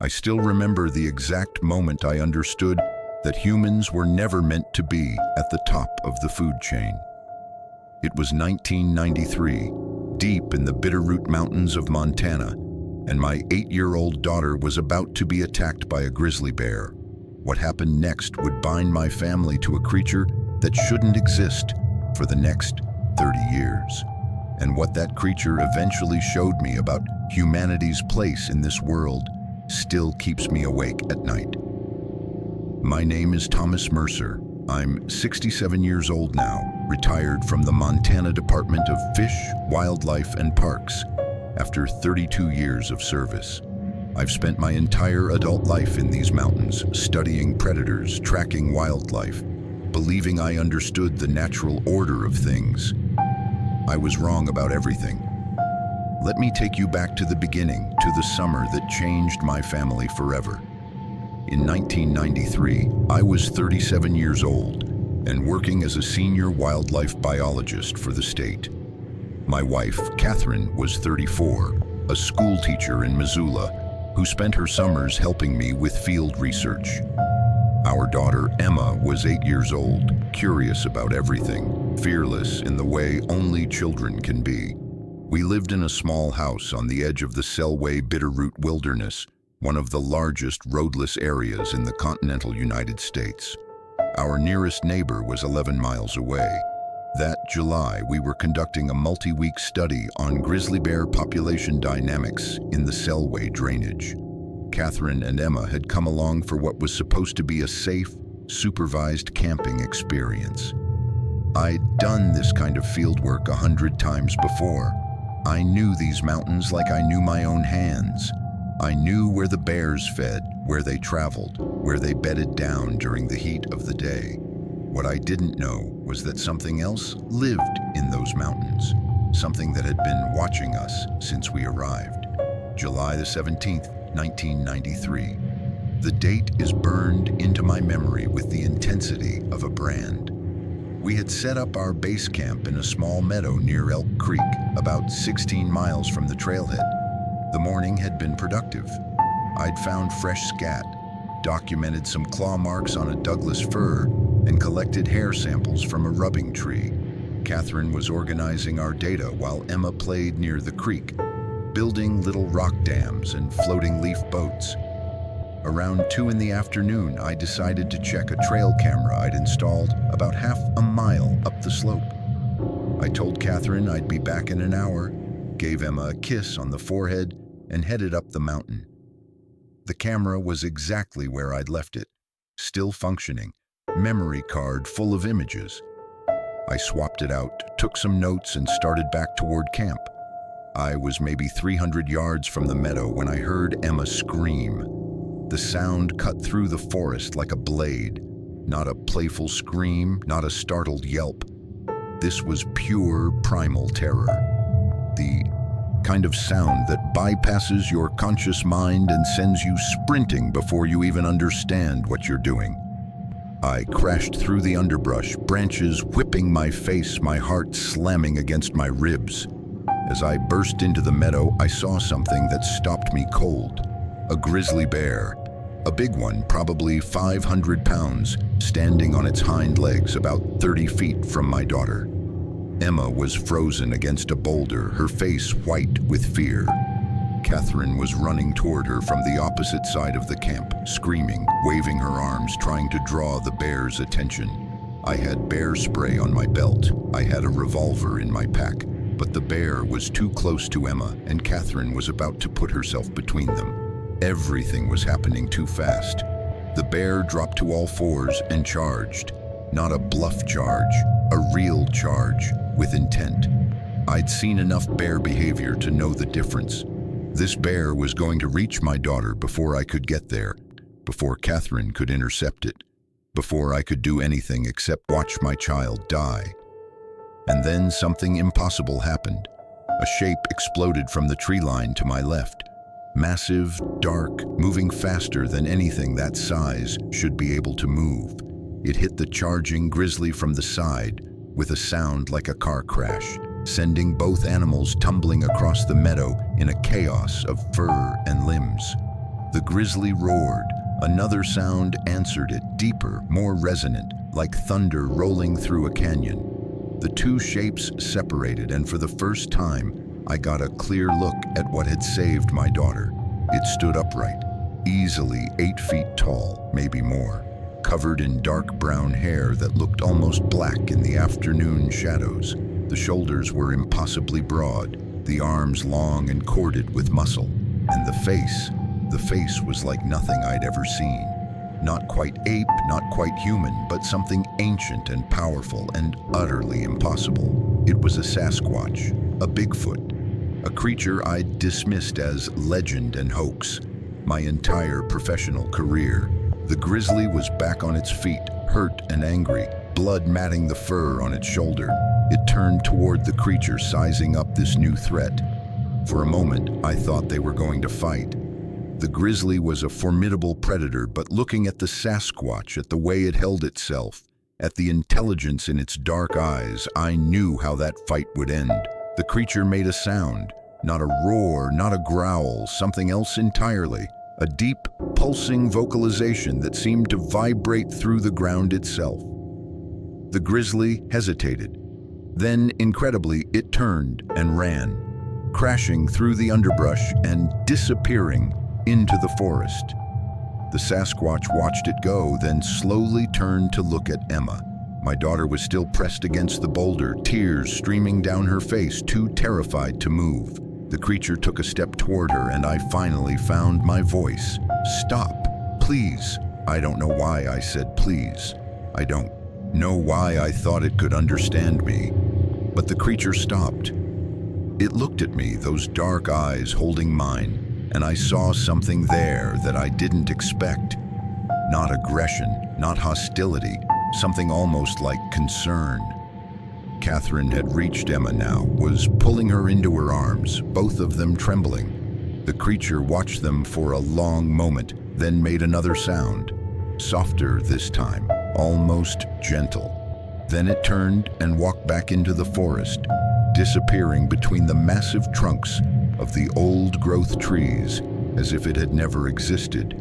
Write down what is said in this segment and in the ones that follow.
I still remember the exact moment I understood that humans were never meant to be at the top of the food chain. It was 1993, deep in the Bitterroot Mountains of Montana, and my 8-year-old daughter was about to be attacked by a grizzly bear. What happened next would bind my family to a creature that shouldn't exist for the next 30 years. And what that creature eventually showed me about humanity's place in this world still keeps me awake at night. My name is Thomas Mercer. I'm 67 years old now, retired from the Montana Department of Fish, Wildlife, and Parks after 32 years of service. I've spent my entire adult life in these mountains, studying predators, tracking wildlife, believing I understood the natural order of things. I was wrong about everything. Let me take you back to the beginning, to the summer that changed my family forever. In 1993, I was 37 years old and working as a senior wildlife biologist for the state. My wife, Catherine, was 34, a school teacher in Missoula, who spent her summers helping me with field research. Our daughter, Emma, was 8 years old, curious about everything, fearless in the way only children can be. We lived in a small house on the edge of the Selway Bitterroot Wilderness, one of the largest roadless areas in the continental United States. Our nearest neighbor was 11 miles away. That July, we were conducting a multi-week study on grizzly bear population dynamics in the Selway drainage. Catherine and Emma had come along for what was supposed to be a safe, supervised camping experience. I'd done this kind of field work 100 times before. I knew these mountains like I knew my own hands. I knew where the bears fed, where they traveled, where they bedded down during the heat of the day. What I didn't know was that something else lived in those mountains, something that had been watching us since we arrived. July the 17th, 1993. The date is burned into my memory with the intensity of a brand. We had set up our base camp in a small meadow near Elk Creek, about 16 miles from the trailhead. The morning had been productive. I'd found fresh scat, documented some claw marks on a Douglas fir, and collected hair samples from a rubbing tree. Catherine was organizing our data while Emma played near the creek, building little rock dams and floating leaf boats. Around 2 in the afternoon, I decided to check a trail camera I'd installed about half a mile up the slope. I told Catherine I'd be back in an hour, gave Emma a kiss on the forehead, and headed up the mountain. The camera was exactly where I'd left it, still functioning, memory card full of images. I swapped it out, took some notes, and started back toward camp. I was maybe 300 yards from the meadow when I heard Emma scream. The sound cut through the forest like a blade. Not a playful scream, not a startled yelp. This was pure primal terror. The kind of sound that bypasses your conscious mind and sends you sprinting before you even understand what you're doing. I crashed through the underbrush, branches whipping my face, my heart slamming against my ribs. As I burst into the meadow, I saw something that stopped me cold. A grizzly bear, a big one, probably 500 pounds, standing on its hind legs about 30 feet from my daughter. Emma was frozen against a boulder, her face white with fear. Catherine was running toward her from the opposite side of the camp, screaming, waving her arms, trying to draw the bear's attention. I had bear spray on my belt. I had a revolver in my pack, but the bear was too close to Emma, and Catherine was about to put herself between them. Everything was happening too fast. The bear dropped to all fours and charged. Not a bluff charge, a real charge with intent. I'd seen enough bear behavior to know the difference. This bear was going to reach my daughter before I could get there, before Catherine could intercept it, before I could do anything except watch my child die. And then something impossible happened. A shape exploded from the tree line to my left. Massive, dark, moving faster than anything that size should be able to move. It hit the charging grizzly from the side with a sound like a car crash, sending both animals tumbling across the meadow in a chaos of fur and limbs. The grizzly roared. Another sound answered it, deeper, more resonant, like thunder rolling through a canyon. The two shapes separated, and for the first time, I got a clear look at what had saved my daughter. It stood upright, easily 8 feet tall, maybe more, covered in dark brown hair that looked almost black in the afternoon shadows. The shoulders were impossibly broad, the arms long and corded with muscle, and the face was like nothing I'd ever seen. Not quite ape, not quite human, but something ancient and powerful and utterly impossible. It was a Sasquatch, a Bigfoot, a creature I'd dismissed as legend and hoax my entire professional career. The grizzly was back on its feet, hurt and angry, blood matting the fur on its shoulder. It turned toward the creature, sizing up this new threat. For a moment, I thought they were going to fight. The grizzly was a formidable predator, but looking at the Sasquatch, at the way it held itself, at the intelligence in its dark eyes, I knew how that fight would end. The creature made a sound, not a roar, not a growl, something else entirely. A deep, pulsing vocalization that seemed to vibrate through the ground itself. The grizzly hesitated. Then, incredibly, it turned and ran, crashing through the underbrush and disappearing into the forest. The Sasquatch watched it go, then slowly turned to look at Emma. My daughter was still pressed against the boulder, tears streaming down her face, too terrified to move. The creature took a step toward her, and I finally found my voice. "Stop, please." I don't know why I said please. I don't know why I thought it could understand me. But the creature stopped. It looked at me, those dark eyes holding mine, and I saw something there that I didn't expect. Not aggression, not hostility, something almost like concern. Catherine had reached Emma now, was pulling her into her arms, both of them trembling. The creature watched them for a long moment, then made another sound, softer this time, almost gentle. Then it turned and walked back into the forest, disappearing between the massive trunks of the old-growth trees as if it had never existed.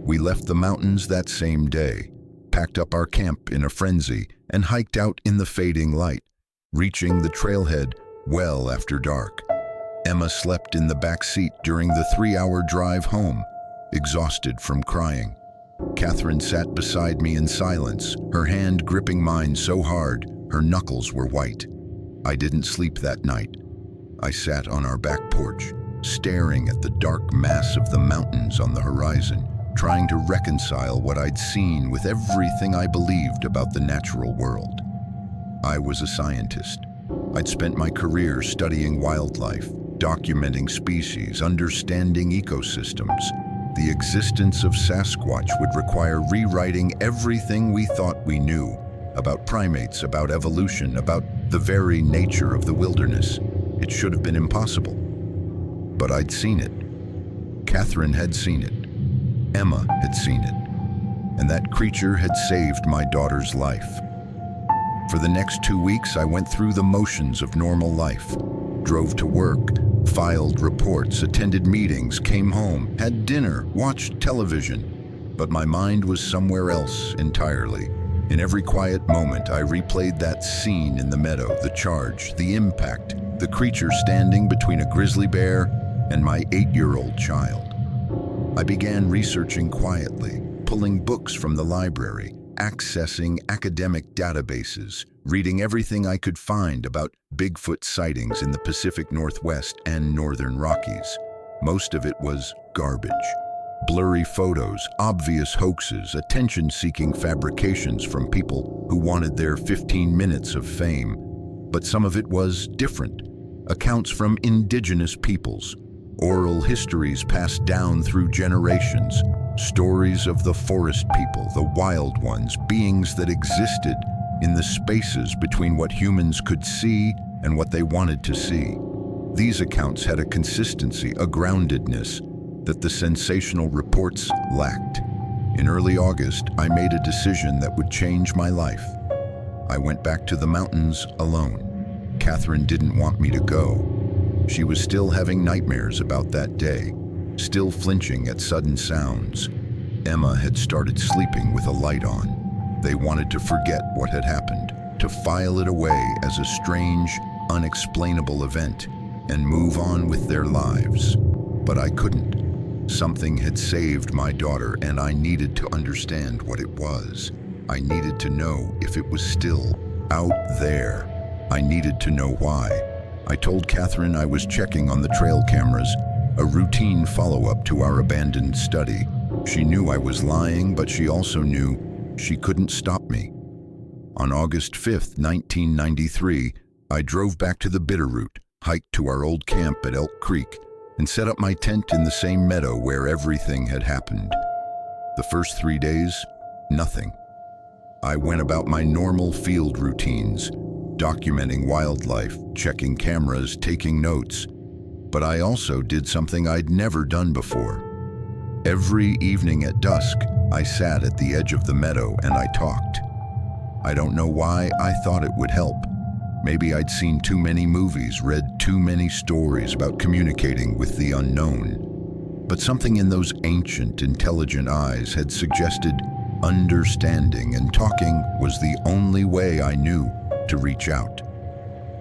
We left the mountains that same day, packed up our camp in a frenzy, and hiked out in the fading light, reaching the trailhead well after dark. Emma slept in the back seat during the 3-hour drive home, exhausted from crying. Catherine sat beside me in silence, her hand gripping mine so hard her knuckles were white. I didn't sleep that night. I sat on our back porch, staring at the dark mass of the mountains on the horizon, trying to reconcile what I'd seen with everything I believed about the natural world. I was a scientist. I'd spent my career studying wildlife, documenting species, understanding ecosystems. The existence of Sasquatch would require rewriting everything we thought we knew about primates, about evolution, about the very nature of the wilderness. It should have been impossible. But I'd seen it. Catherine had seen it. Emma had seen it. And that creature had saved my daughter's life. For the next 2 weeks, I went through the motions of normal life. Drove to work, filed reports, attended meetings, came home, had dinner, watched television. But my mind was somewhere else entirely. In every quiet moment, I replayed that scene in the meadow, the charge, the impact, the creature standing between a grizzly bear and my 8-year-old child. I began researching quietly, pulling books from the library, accessing academic databases, reading everything I could find about Bigfoot sightings in the Pacific Northwest and Northern Rockies. Most of it was garbage. Blurry photos, obvious hoaxes, attention-seeking fabrications from people who wanted their 15 minutes of fame. But some of it was different. Accounts from indigenous peoples, oral histories passed down through generations, stories of the forest people, the wild ones, beings that existed in the spaces between what humans could see and what they wanted to see. These accounts had a consistency, a groundedness that the sensational reports lacked. In early August, I made a decision that would change my life. I went back to the mountains alone. Catherine didn't want me to go. She was still having nightmares about that day. still flinching at sudden sounds. Emma had started sleeping with a light on. They wanted to forget what had happened, to file it away as a strange, unexplainable event, and move on with their lives. But I couldn't. Something had saved my daughter, and I needed to understand what it was. I needed to know if it was still out there. I needed to know why. I told Catherine I was checking on the trail cameras, a routine follow-up to our abandoned study. She knew I was lying, but she also knew she couldn't stop me. On August 5th, 1993, I drove back to the Bitterroot, hiked to our old camp at Elk Creek, and set up my tent in the same meadow where everything had happened. The first 3 days, nothing. I went about my normal field routines, documenting wildlife, checking cameras, taking notes. But I also did something I'd never done before. Every evening at dusk, I sat at the edge of the meadow and I talked. I don't know why I thought it would help. Maybe I'd seen too many movies, read too many stories about communicating with the unknown. But something in those ancient, intelligent eyes had suggested understanding, and talking was the only way I knew to reach out.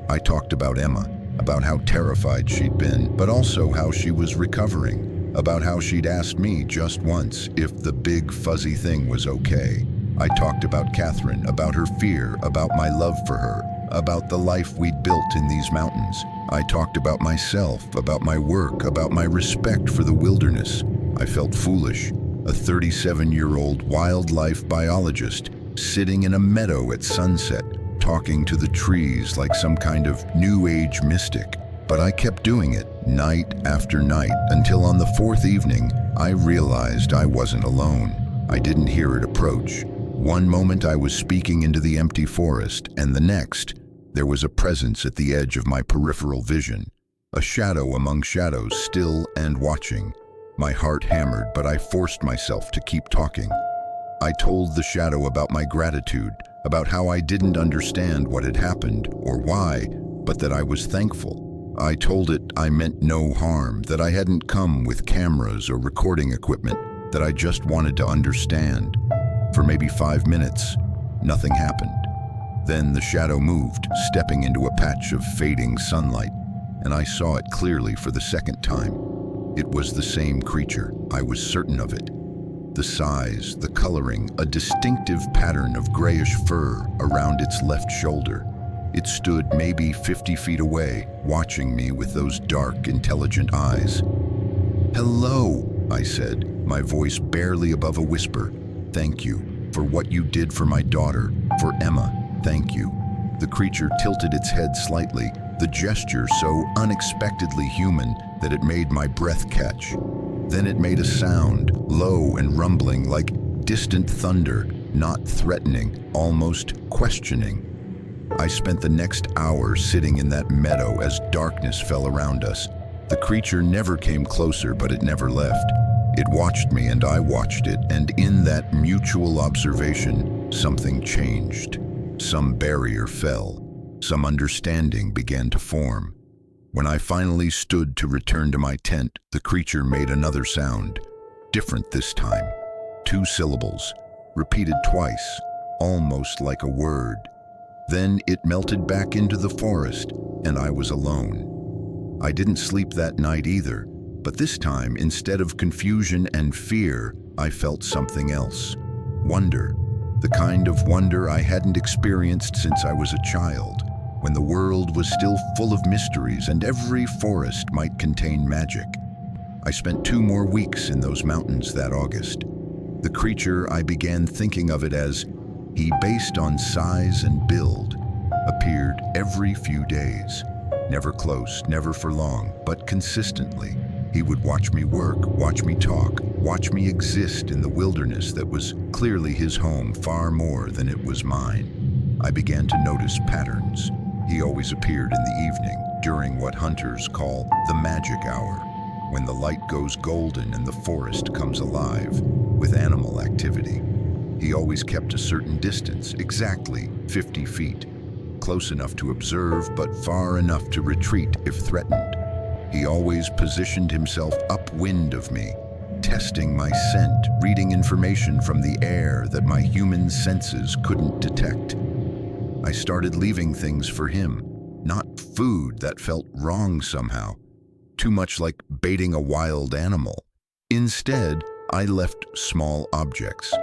I talked about Emma, about how terrified she'd been, but also how she was recovering, about how she'd asked me just once if the big fuzzy thing was okay. I talked about Catherine, about her fear, about my love for her, about the life we'd built in these mountains. I talked about myself, about my work, about my respect for the wilderness. I felt foolish, a 37-year-old wildlife biologist sitting in a meadow at sunset, talking to the trees like some kind of New Age mystic. But I kept doing it night after night until on the fourth evening, I realized I wasn't alone. I didn't hear it approach. One moment I was speaking into the empty forest, and the next, there was a presence at the edge of my peripheral vision, a shadow among shadows, still and watching. My heart hammered, but I forced myself to keep talking. I told the shadow about my gratitude, about how I didn't understand what had happened or why, but that I was thankful. I told it I meant no harm, that I hadn't come with cameras or recording equipment, that I just wanted to understand. For maybe 5 minutes, nothing happened. Then the shadow moved, stepping into a patch of fading sunlight, and I saw it clearly for the second time. It was the same creature, I was certain of it. The size, the coloring, a distinctive pattern of grayish fur around its left shoulder. It stood maybe 50 feet away, watching me with those dark, intelligent eyes. "Hello," I said, my voice barely above a whisper. "Thank you for what you did for my daughter, for Emma. Thank you." The creature tilted its head slightly, the gesture so unexpectedly human that it made my breath catch. Then it made a sound, low and rumbling, like distant thunder, not threatening, almost questioning. I spent the next hour sitting in that meadow as darkness fell around us. The creature never came closer, but it never left. It watched me and I watched it, and in that mutual observation, something changed. Some barrier fell. Some understanding began to form. When I finally stood to return to my tent, the creature made another sound, different this time. 2 syllables, repeated twice, almost like a word. Then it melted back into the forest, and I was alone. I didn't sleep that night either, but this time, instead of confusion and fear, I felt something else. Wonder. The kind of wonder I hadn't experienced since I was a child, when the world was still full of mysteries and every forest might contain magic. I spent 2 more weeks in those mountains that August. The creature, I began thinking of it as he, based on size and build, appeared every few days. Never close, never for long, but consistently. He would watch me work, watch me talk, watch me exist in the wilderness that was clearly his home far more than it was mine. I began to notice patterns. He always appeared in the evening, during what hunters call the magic hour, when the light goes golden and the forest comes alive with animal activity. He always kept a certain distance, exactly 50 feet, close enough to observe but far enough to retreat if threatened. He always positioned himself upwind of me, testing my scent, reading information from the air that my human senses couldn't detect. I started leaving things for him, not food that felt wrong somehow, too much like baiting a wild animal. Instead, I left small objects,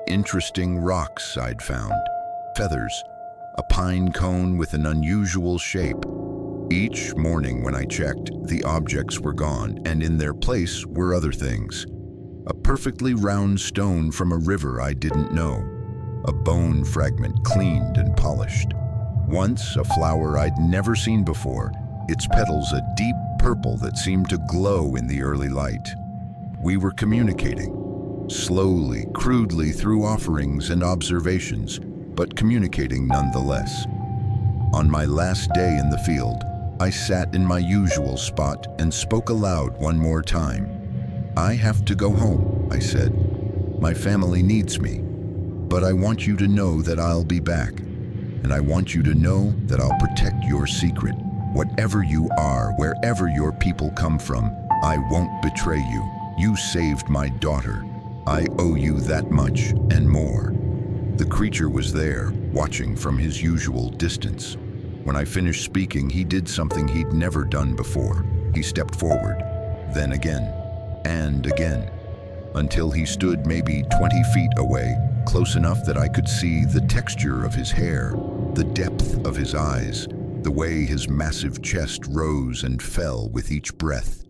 interesting rocks I'd found, feathers, a pine cone with an unusual shape. Each morning when I checked, the objects were gone, and in their place were other things. A perfectly round stone from a river I didn't know, a bone fragment cleaned and polished. Once, a flower I'd never seen before, its petals a deep purple that seemed to glow in the early light. We were communicating, slowly, crudely through offerings and observations, but communicating nonetheless. On my last day in the field, I sat in my usual spot and spoke aloud one more time. "I have to go home," I said. "My family needs me, but I want you to know that I'll be back, and I want you to know that I'll protect your secret. Whatever you are, wherever your people come from, I won't betray you. You saved my daughter. I owe you that much and more." The creature was there, watching from his usual distance. When I finished speaking, he did something he'd never done before. He stepped forward, then again, and again, until he stood maybe 20 feet away, close enough that I could see the texture of his hair, the depth of his eyes, the way his massive chest rose and fell with each breath.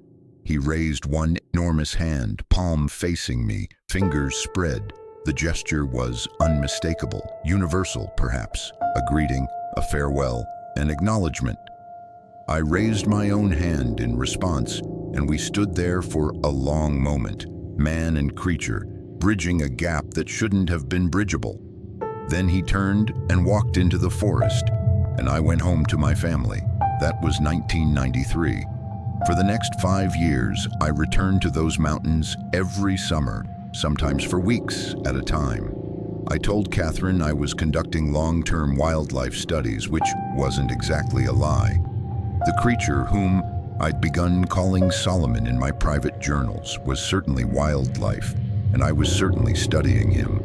He raised one enormous hand, palm facing me, fingers spread. The gesture was unmistakable, universal perhaps, a greeting, a farewell, an acknowledgement. I raised my own hand in response, and we stood there for a long moment, man and creature, bridging a gap that shouldn't have been bridgeable. Then he turned and walked into the forest, and I went home to my family. That was 1993. For the next 5 years, I returned to those mountains every summer, sometimes for weeks at a time. I told Catherine I was conducting long-term wildlife studies, which wasn't exactly a lie. The creature, whom I'd begun calling Solomon in my private journals, was certainly wildlife, and I was certainly studying him.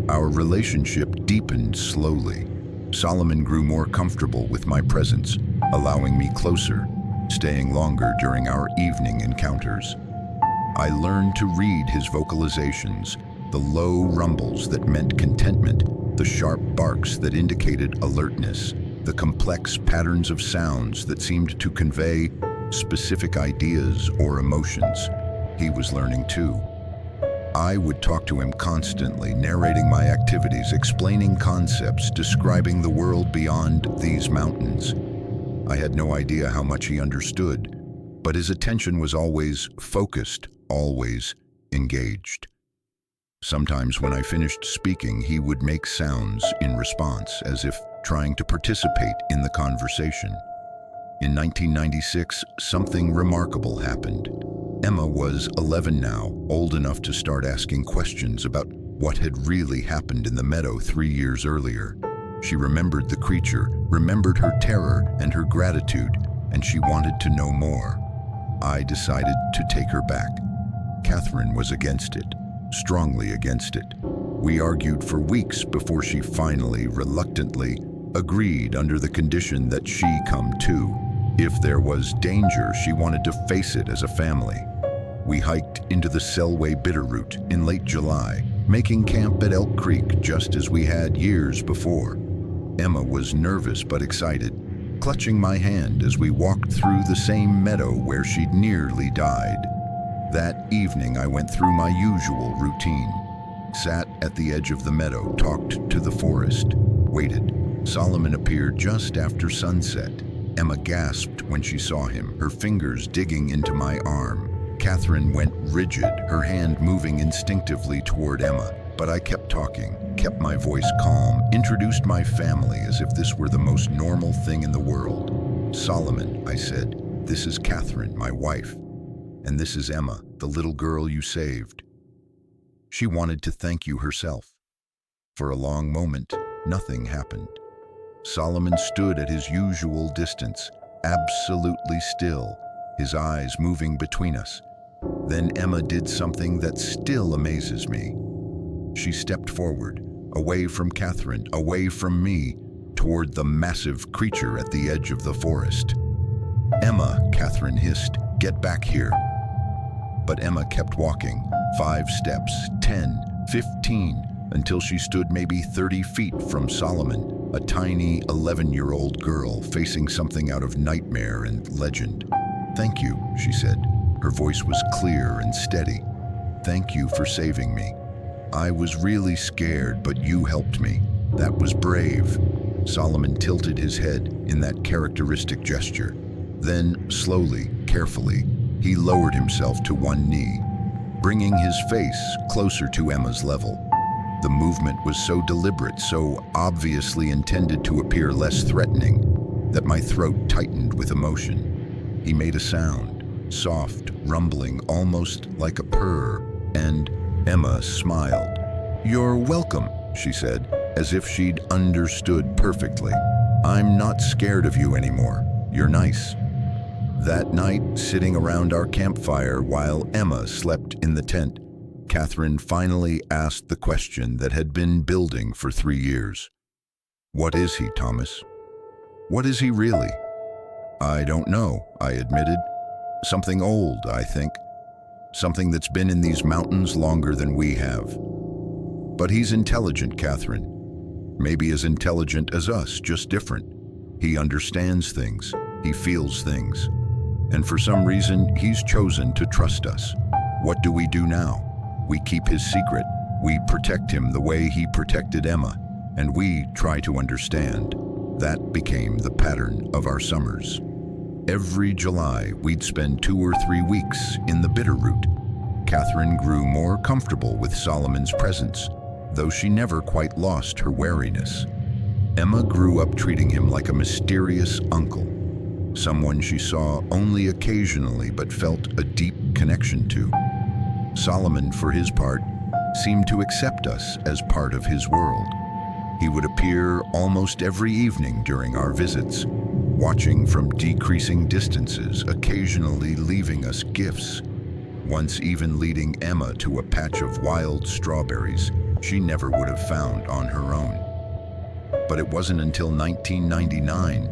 Our relationship deepened slowly. Solomon grew more comfortable with my presence, allowing me closer, staying longer during our evening encounters. I learned to read his vocalizations, the low rumbles that meant contentment, the sharp barks that indicated alertness, the complex patterns of sounds that seemed to convey specific ideas or emotions. He was learning too. I would talk to him constantly, narrating my activities, explaining concepts, describing the world beyond these mountains. I had no idea how much he understood, but his attention was always focused, always engaged. Sometimes when I finished speaking, he would make sounds in response, as if trying to participate in the conversation. In 1996, something remarkable happened. Emma was 11 now, old enough to start asking questions about what had really happened in the meadow 3 years earlier. She remembered the creature, remembered her terror and her gratitude, and she wanted to know more. I decided to take her back. Catherine was against it, strongly against it. We argued for weeks before she finally, reluctantly, agreed under the condition that she come too. If there was danger, she wanted to face it as a family. We hiked into the Selway Bitterroot in late July, making camp at Elk Creek just as we had years before. Emma was nervous but excited, clutching my hand as we walked through the same meadow where she'd nearly died. That evening I went through my usual routine. Sat at the edge of the meadow, talked to the forest, waited. Solomon appeared just after sunset. Emma gasped when she saw him, her fingers digging into my arm. Catherine went rigid, her hand moving instinctively toward Emma, but I kept talking, kept my voice calm, introduced my family as if this were the most normal thing in the world. "Solomon," I said, "this is Catherine, my wife, and this is Emma, the little girl you saved." She wanted to thank you herself. For a long moment, nothing happened. Solomon stood at his usual distance, absolutely still, his eyes moving between us. Then Emma did something that still amazes me. She stepped forward, away from Catherine, away from me, toward the massive creature at the edge of the forest. "Emma," Catherine hissed, "get back here." But Emma kept walking, 5 steps, 10, 15, until she stood maybe 30 feet from Solomon, a tiny 11-year-old girl facing something out of nightmare and legend. "Thank you," she said. Her voice was clear and steady. "Thank you for saving me. I was really scared, but you helped me. That was brave." Solomon tilted his head in that characteristic gesture. Then, slowly, carefully, he lowered himself to one knee, bringing his face closer to Emma's level. The movement was so deliberate, so obviously intended to appear less threatening, that my throat tightened with emotion. He made a sound, soft, rumbling, almost like a purr, and Emma smiled. "You're welcome," she said, as if she'd understood perfectly. "I'm not scared of you anymore. You're nice." That night, sitting around our campfire while Emma slept in the tent, Catherine finally asked the question that had been building for 3 years. "What is he, Thomas? What is he really?" "I don't know," I admitted. "Something old, I think. Something that's been in these mountains longer than we have. But he's intelligent, Catherine. Maybe as intelligent as us, just different. He understands things. He feels things. And for some reason, he's chosen to trust us. What do we do now? We keep his secret. We protect him the way he protected Emma. And we try to understand." That became the pattern of our summers. Every July, we'd spend 2 or 3 weeks in the Bitterroot. Catherine grew more comfortable with Solomon's presence, though she never quite lost her wariness. Emma grew up treating him like a mysterious uncle, someone she saw only occasionally but felt a deep connection to. Solomon, for his part, seemed to accept us as part of his world. He would appear almost every evening during our visits, watching from decreasing distances, occasionally leaving us gifts, once even leading Emma to a patch of wild strawberries she never would have found on her own. But it wasn't until 1999,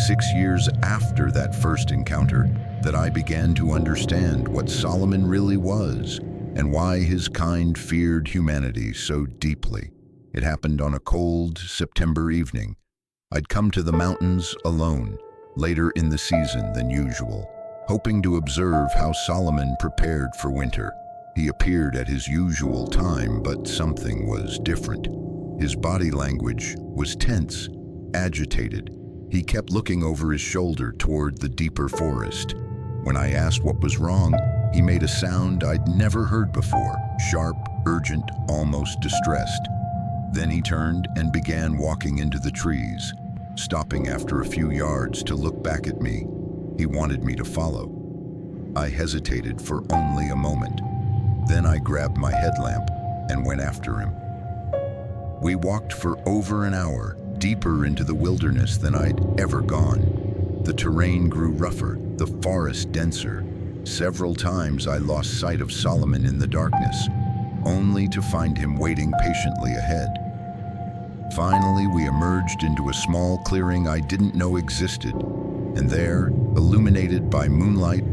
6 years after that first encounter, that I began to understand what Solomon really was and why his kind feared humanity so deeply. It happened on a cold September evening. I'd come to the mountains alone, later in the season than usual, hoping to observe how Solomon prepared for winter. He appeared at his usual time, but something was different. His body language was tense, agitated. He kept looking over his shoulder toward the deeper forest. When I asked what was wrong, he made a sound I'd never heard before, sharp, urgent, almost distressed. Then he turned and began walking into the trees, stopping after a few yards to look back at me. He wanted me to follow. I hesitated for only a moment. Then I grabbed my headlamp and went after him. We walked for over an hour, deeper into the wilderness than I'd ever gone. The terrain grew rougher, the forest denser. Several times I lost sight of Solomon in the darkness, only to find him waiting patiently ahead. Finally, we emerged into a small clearing I didn't know existed, and there, illuminated by moonlight,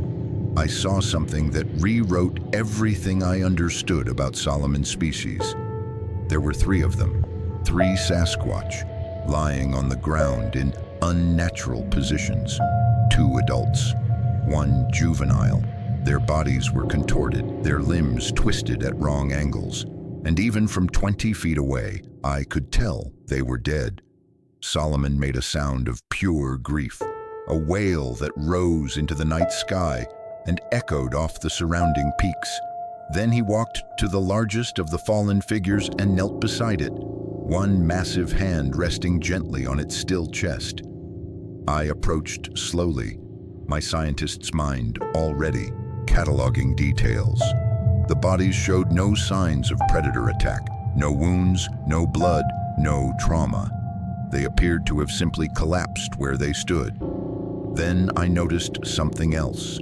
I saw something that rewrote everything I understood about Solomon's species. There were 3 of them, 3 Sasquatch, lying on the ground in unnatural positions. 2 adults, 1 juvenile. Their bodies were contorted, their limbs twisted at wrong angles, and even from 20 feet away, I could tell they were dead. Solomon made a sound of pure grief, a wail that rose into the night sky and echoed off the surrounding peaks. Then he walked to the largest of the fallen figures and knelt beside it, one massive hand resting gently on its still chest. I approached slowly, my scientist's mind already cataloging details. The bodies showed no signs of predator attack, no wounds, no blood, no trauma. They appeared to have simply collapsed where they stood. Then I noticed something else.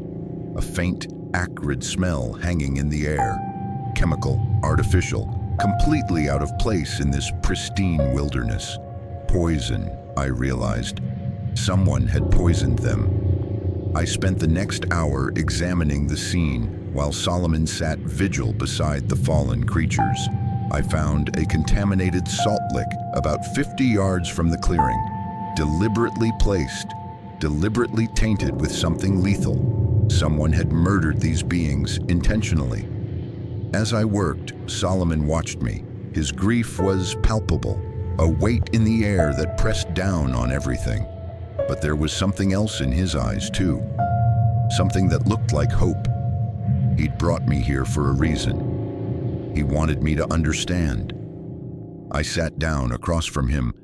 a faint, acrid smell hanging in the air. Chemical, artificial, completely out of place in this pristine wilderness. Poison, I realized. Someone had poisoned them. I spent the next hour examining the scene while Solomon sat vigil beside the fallen creatures. I found a contaminated salt lick about 50 yards from the clearing, deliberately placed, deliberately tainted with something lethal. Someone had murdered these beings intentionally. As I worked, Solomon watched me. His grief was palpable, a weight in the air that pressed down on everything. But there was something else in his eyes, too. Something that looked like hope. He'd brought me here for a reason. He wanted me to understand. I sat down across from him,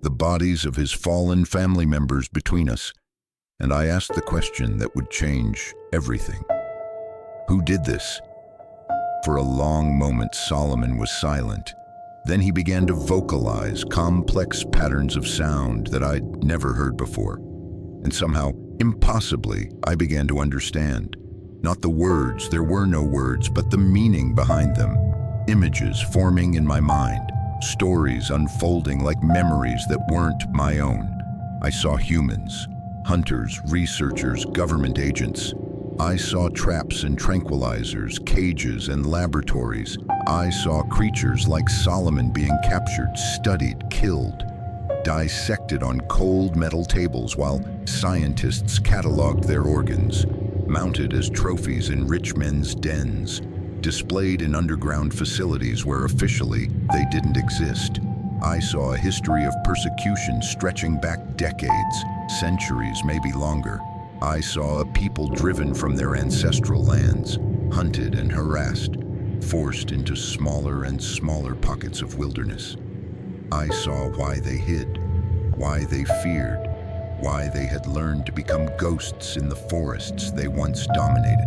the bodies of his fallen family members between us, and I asked the question that would change everything. Who did this? For a long moment, Solomon was silent. Then he began to vocalize complex patterns of sound that I'd never heard before. And somehow, impossibly, I began to understand. Not the words, there were no words, but the meaning behind them. Images forming in my mind, stories unfolding like memories that weren't my own. I saw humans, hunters, researchers, government agents. I saw traps and tranquilizers, cages and laboratories. I saw creatures like Solomon being captured, studied, killed, dissected on cold metal tables while scientists cataloged their organs, mounted as trophies in rich men's dens, displayed in underground facilities where officially they didn't exist. I saw a history of persecution stretching back decades, centuries, maybe longer. I saw a people driven from their ancestral lands, hunted and harassed, forced into smaller and smaller pockets of wilderness. I saw why they hid, why they feared, why they had learned to become ghosts in the forests they once dominated.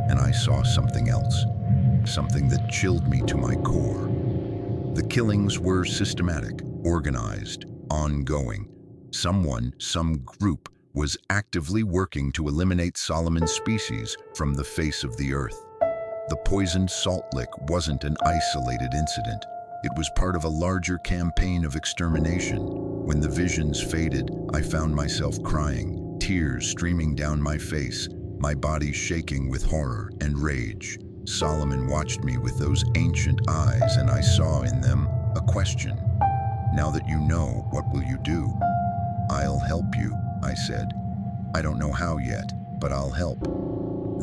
And I saw something else, something that chilled me to my core. The killings were systematic, organized, ongoing. Someone, some group, was actively working to eliminate Solomon's species from the face of the earth. The poisoned salt lick wasn't an isolated incident. It was part of a larger campaign of extermination. When the visions faded, I found myself crying, tears streaming down my face, my body shaking with horror and rage. Solomon watched me with those ancient eyes, and I saw in them a question. Now that you know, what will you do? I'll help you, I said. I don't know how yet, but I'll help.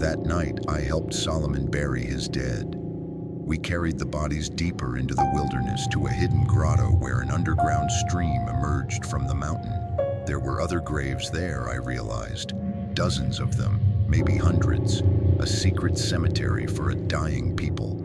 That night, I helped Solomon bury his dead. We carried the bodies deeper into the wilderness to a hidden grotto where an underground stream emerged from the mountain. There were other graves there, I realized. Dozens of them, maybe hundreds. A secret cemetery for a dying people.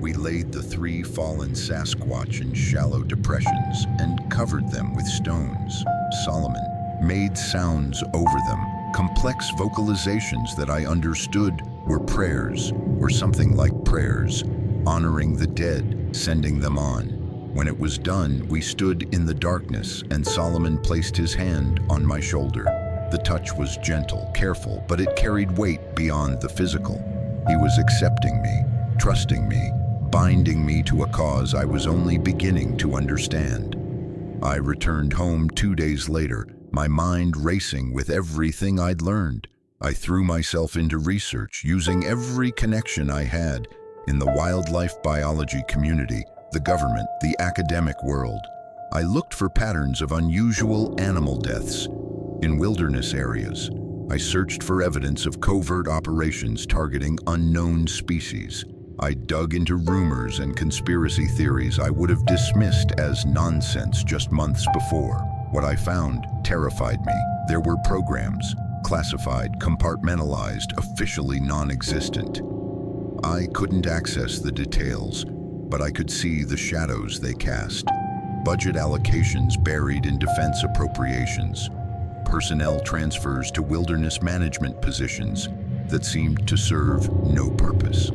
We laid the 3 fallen Sasquatch in shallow depressions and covered them with stones. Solomon made sounds over them, complex vocalizations that I understood were prayers, or something like prayers, honoring the dead, sending them on. When it was done, we stood in the darkness, and Solomon placed his hand on my shoulder. The touch was gentle, careful, but it carried weight beyond the physical. He was accepting me, trusting me, binding me to a cause I was only beginning to understand. I returned home 2 days later, my mind racing with everything I'd learned. I threw myself into research, using every connection I had in the wildlife biology community, the government, the academic world. I looked for patterns of unusual animal deaths in wilderness areas. I searched for evidence of covert operations targeting unknown species. I dug into rumors and conspiracy theories I would have dismissed as nonsense just months before. What I found terrified me. There were programs, classified, compartmentalized, officially non-existent. I couldn't access the details, but I could see the shadows they cast. Budget allocations buried in defense appropriations. Personnel transfers to wilderness management positions that seemed to serve no purpose.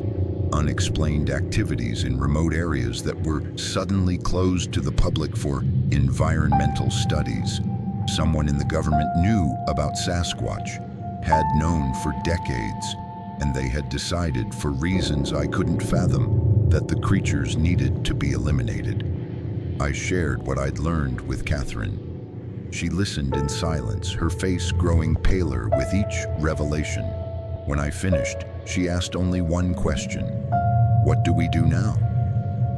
Unexplained activities in remote areas that were suddenly closed to the public for environmental studies. Someone in the government knew about Sasquatch, had known for decades, and they had decided, for reasons I couldn't fathom, that the creatures needed to be eliminated. I shared what I'd learned with Catherine. She listened in silence, her face growing paler with each revelation. When I finished, she asked only one question. "What do we do now?"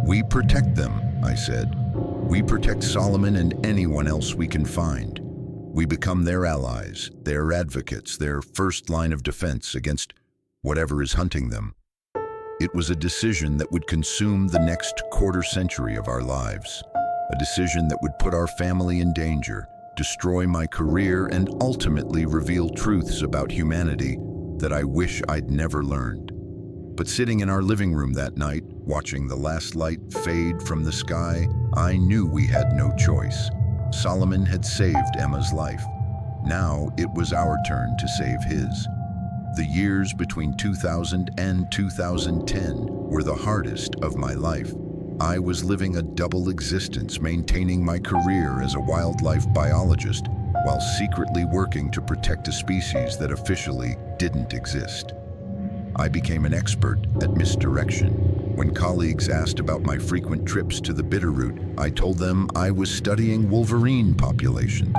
"We protect them," I said. "We protect Solomon and anyone else we can find. We become their allies, their advocates, their first line of defense against whatever is hunting them." It was a decision that would consume the next quarter century of our lives. A decision that would put our family in danger, destroy my career, and ultimately reveal truths about humanity that I wish I'd never learned. But sitting in our living room that night, watching the last light fade from the sky, I knew we had no choice. Solomon had saved Emma's life. Now it was our turn to save his. The years between 2000 and 2010 were the hardest of my life. I was living a double existence, maintaining my career as a wildlife biologist while secretly working to protect a species that officially didn't exist. I became an expert at misdirection. When colleagues asked about my frequent trips to the Bitterroot, I told them I was studying wolverine populations.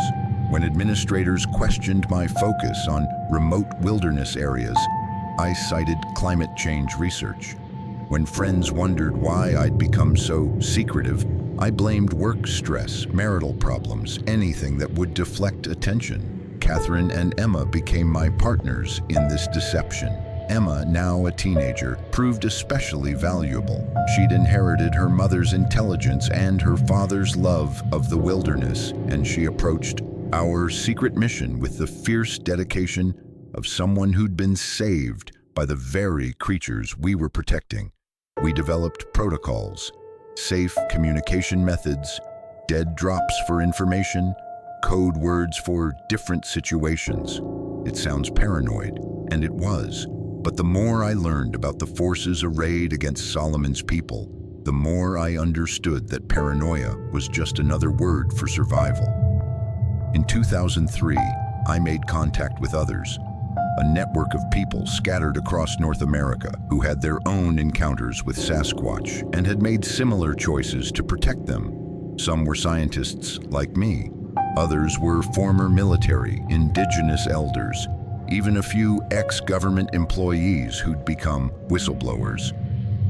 When administrators questioned my focus on remote wilderness areas, I cited climate change research. When friends wondered why I'd become so secretive, I blamed work stress, marital problems, anything that would deflect attention. Catherine and Emma became my partners in this deception. Emma, now a teenager, proved especially valuable. She'd inherited her mother's intelligence and her father's love of the wilderness, and she approached our secret mission with the fierce dedication of someone who'd been saved by the very creatures we were protecting. We developed protocols, safe communication methods, dead drops for information, code words for different situations. It sounds paranoid, and it was. But the more I learned about the forces arrayed against Solomon's people, the more I understood that paranoia was just another word for survival. In 2003, I made contact with others, a network of people scattered across North America who had their own encounters with Sasquatch and had made similar choices to protect them. Some were scientists like me. Others were former military, indigenous elders, even a few ex-government employees who'd become whistleblowers.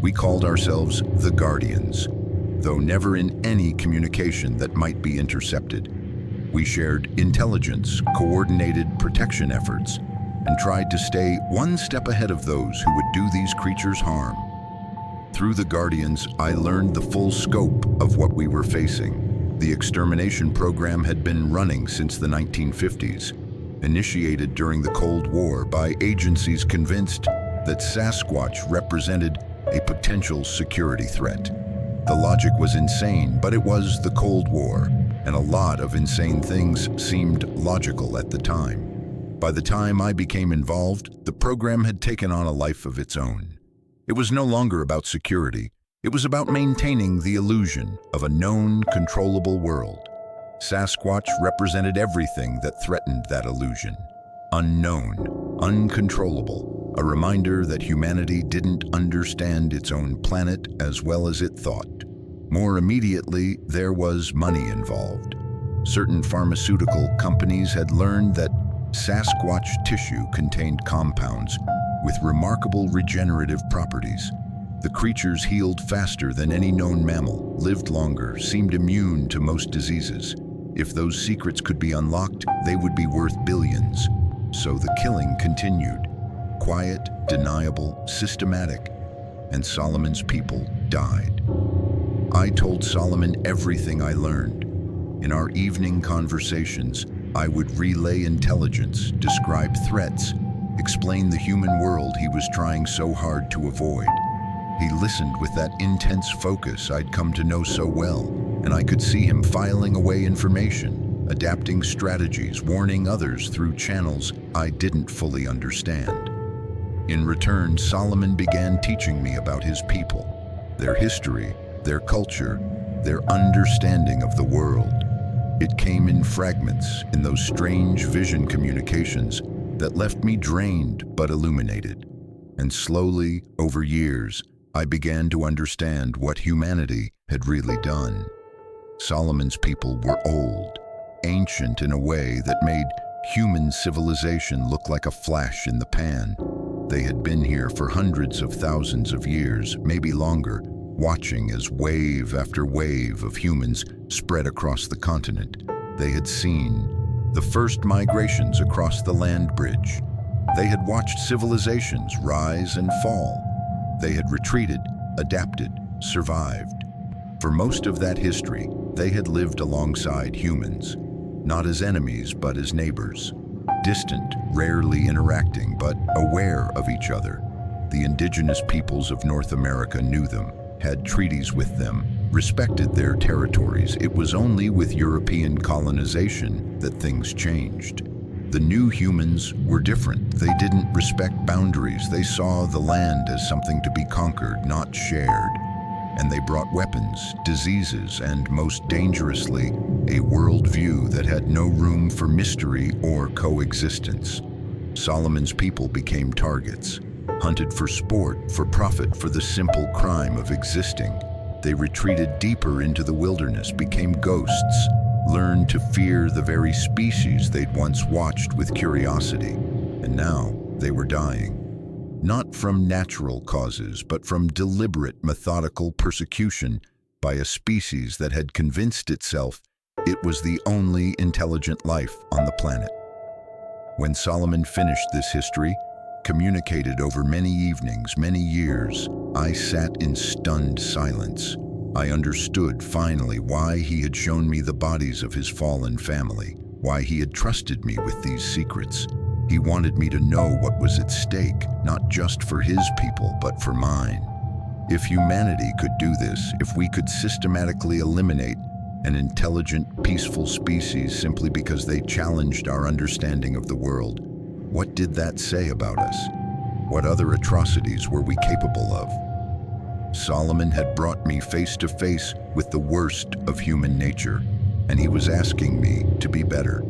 We called ourselves the Guardians, though never in any communication that might be intercepted. We shared intelligence, coordinated protection efforts, and tried to stay one step ahead of those who would do these creatures harm. Through the Guardians, I learned the full scope of what we were facing. The extermination program had been running since the 1950s, initiated during the Cold War by agencies convinced that Sasquatch represented a potential security threat. The logic was insane, but it was the Cold War, and a lot of insane things seemed logical at the time. By the time I became involved, the program had taken on a life of its own. It was no longer about security. It was about maintaining the illusion of a known, controllable world. Sasquatch represented everything that threatened that illusion. Unknown, uncontrollable, a reminder that humanity didn't understand its own planet as well as it thought. More immediately, there was money involved. Certain pharmaceutical companies had learned that Sasquatch tissue contained compounds with remarkable regenerative properties. The creatures healed faster than any known mammal, lived longer, seemed immune to most diseases. If those secrets could be unlocked, they would be worth billions. So the killing continued. Quiet, deniable, systematic, and Solomon's people died. I told Solomon everything I learned. In our evening conversations, I would relay intelligence, describe threats, explain the human world he was trying so hard to avoid. He listened with that intense focus I'd come to know so well, and I could see him filing away information, adapting strategies, warning others through channels I didn't fully understand. In return, Solomon began teaching me about his people, their history, their culture, their understanding of the world. It came in fragments, in those strange vision communications that left me drained but illuminated. And slowly, over years, I began to understand what humanity had really done. Solomon's people were old, ancient in a way that made human civilization look like a flash in the pan. They had been here for hundreds of thousands of years, maybe longer, watching as wave after wave of humans spread across the continent. They had seen the first migrations across the land bridge. They had watched civilizations rise and fall. They had retreated, adapted, survived. For most of that history, they had lived alongside humans, not as enemies but as neighbors, distant, rarely interacting, but aware of each other. The indigenous peoples of North America knew them, had treaties with them, respected their territories. It was only with European colonization that things changed. The new humans were different. They didn't respect boundaries. They saw the land as something to be conquered, not shared. And they brought weapons, diseases, and most dangerously, a worldview that had no room for mystery or coexistence. Solomon's people became targets, hunted for sport, for profit, for the simple crime of existing. They retreated deeper into the wilderness, became ghosts, learned to fear the very species they'd once watched with curiosity. And now they were dying. Not from natural causes, but from deliberate, methodical persecution by a species that had convinced itself it was the only intelligent life on the planet. When Solomon finished this history, communicated over many evenings, many years, I sat in stunned silence. I understood finally why he had shown me the bodies of his fallen family, why he had trusted me with these secrets. He wanted me to know what was at stake, not just for his people, but for mine. If humanity could do this, if we could systematically eliminate an intelligent, peaceful species simply because they challenged our understanding of the world, what did that say about us? What other atrocities were we capable of? Solomon had brought me face to face with the worst of human nature, and he was asking me to be better.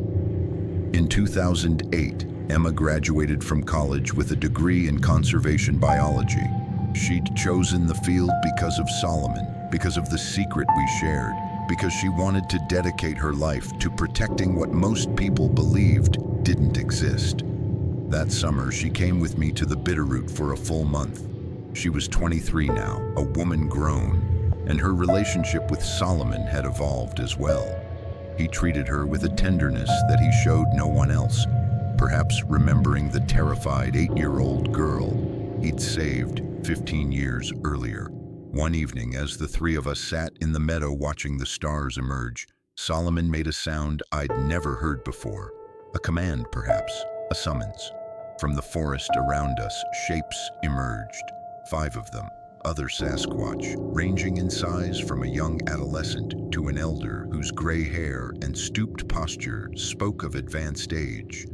In 2008, Emma graduated from college with a degree in conservation biology. She'd chosen the field because of Solomon, because of the secret we shared, because she wanted to dedicate her life to protecting what most people believed didn't exist. That summer, she came with me to the Bitterroot for a full month. She was 23 now, a woman grown, and her relationship with Solomon had evolved as well. He treated her with a tenderness that he showed no one else, perhaps remembering the terrified 8-year-old girl he'd saved 15 years earlier. One evening, as the three of us sat in the meadow watching the stars emerge, Solomon made a sound I'd never heard before. A command, perhaps, a summons. From the forest around us, shapes emerged, 5 of them, other Sasquatch, ranging in size from a young adolescent to an elder whose gray hair and stooped posture spoke of advanced age.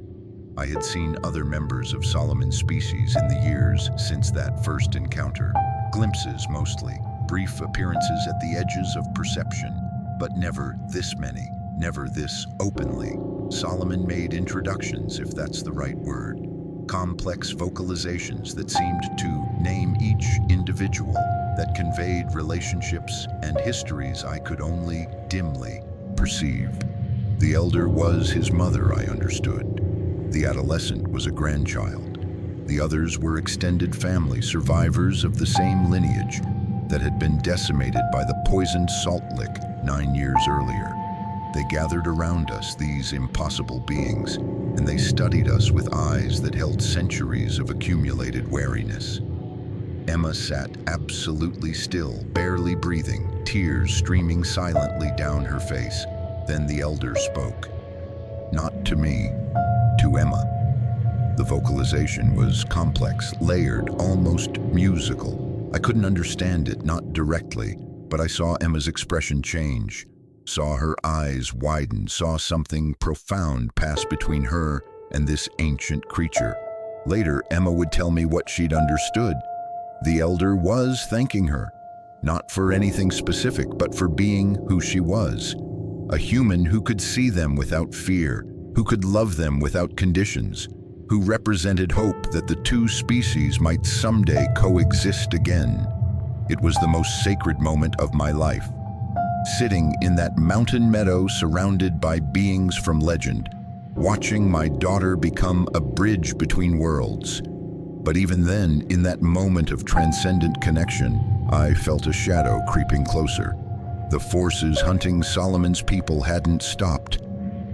I had seen other members of Solomon's species in the years since that first encounter. Glimpses mostly, brief appearances at the edges of perception, but never this many, never this openly. Solomon made introductions, if that's the right word. Complex vocalizations that seemed to name each individual, that conveyed relationships and histories I could only dimly perceive. The elder was his mother, I understood. The adolescent was a grandchild. The others were extended family, survivors of the same lineage that had been decimated by the poisoned salt lick 9 years earlier. They gathered around us, these impossible beings, and they studied us with eyes that held centuries of accumulated wariness. Emma sat absolutely still, barely breathing, tears streaming silently down her face. Then the elder spoke. Not to me, to Emma. The vocalization was complex, layered, almost musical. I couldn't understand it, not directly, but I saw Emma's expression change. Saw her eyes widen, saw something profound pass between her and this ancient creature. Later, Emma would tell me what she'd understood. The elder was thanking her, not for anything specific, but for being who she was. A human who could see them without fear, who could love them without conditions. who represented hope that the two species might someday coexist again. It was the most sacred moment of my life. Sitting in that mountain meadow surrounded by beings from legend, watching my daughter become a bridge between worlds. But even then, in that moment of transcendent connection, I felt a shadow creeping closer. The forces hunting Solomon's people hadn't stopped.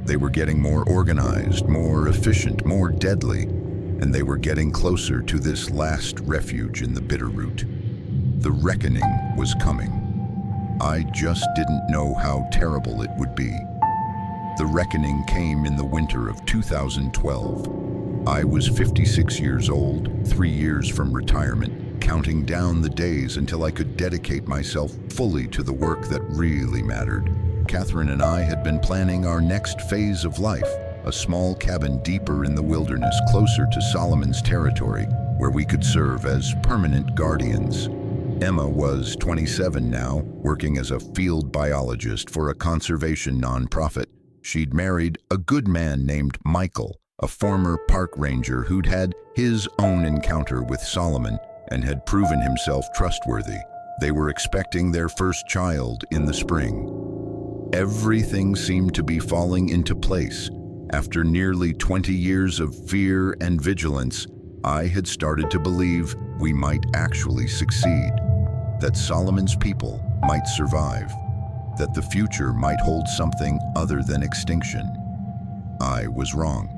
They were getting more organized, more efficient, more deadly, and they were getting closer to this last refuge in the Bitterroot. The reckoning was coming. I just didn't know how terrible it would be. The reckoning came in the winter of 2012. I was 56 years old, 3 years from retirement, counting down the days until I could dedicate myself fully to the work that really mattered. Catherine and I had been planning our next phase of life, a small cabin deeper in the wilderness, closer to Solomon's territory, where we could serve as permanent guardians. Emma was 27 now, working as a field biologist for a conservation nonprofit. She'd married a good man named Michael, a former park ranger who'd had his own encounter with Solomon and had proven himself trustworthy. They were expecting their first child in the spring. Everything seemed to be falling into place. After nearly 20 years of fear and vigilance, I had started to believe we might actually succeed, that Solomon's people might survive, that the future might hold something other than extinction. I was wrong.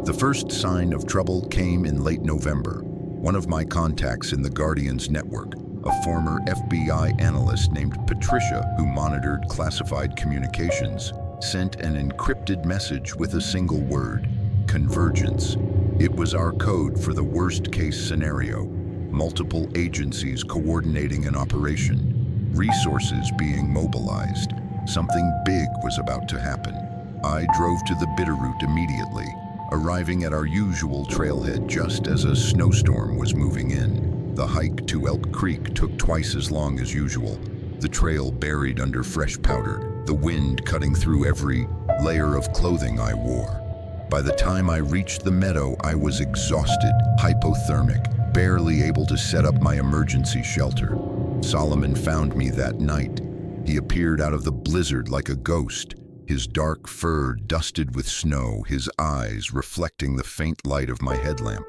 The first sign of trouble came in late November. One of my contacts in the Guardians network, a former FBI analyst named Patricia who monitored classified communications, sent an encrypted message with a single word: convergence. It was our code for the worst-case scenario: multiple agencies coordinating an operation, resources being mobilized. Something big was about to happen. I drove to the Bitterroot immediately, arriving at our usual trailhead just as a snowstorm was moving in. The hike to Elk Creek took twice as long as usual, the trail buried under fresh powder, the wind cutting through every layer of clothing I wore. By the time I reached the meadow, I was exhausted, hypothermic, barely able to set up my emergency shelter. Solomon found me that night. He appeared out of the blizzard like a ghost, his dark fur dusted with snow, his eyes reflecting the faint light of my headlamp.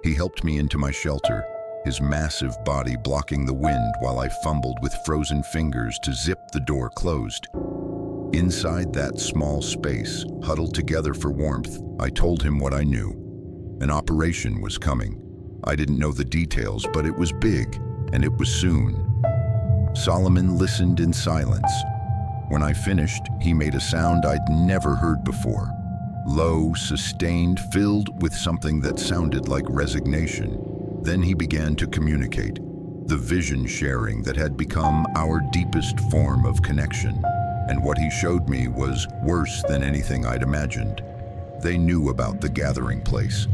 He helped me into my shelter, his massive body blocking the wind while I fumbled with frozen fingers to zip the door closed. Inside that small space, huddled together for warmth, I told him what I knew. An operation was coming. I didn't know the details, but it was big, and it was soon. Solomon listened in silence. When I finished, he made a sound I'd never heard before. Low, sustained, filled with something that sounded like resignation. Then he began to communicate, the vision sharing that had become our deepest form of connection. And what he showed me was worse than anything I'd imagined. They knew about the gathering place,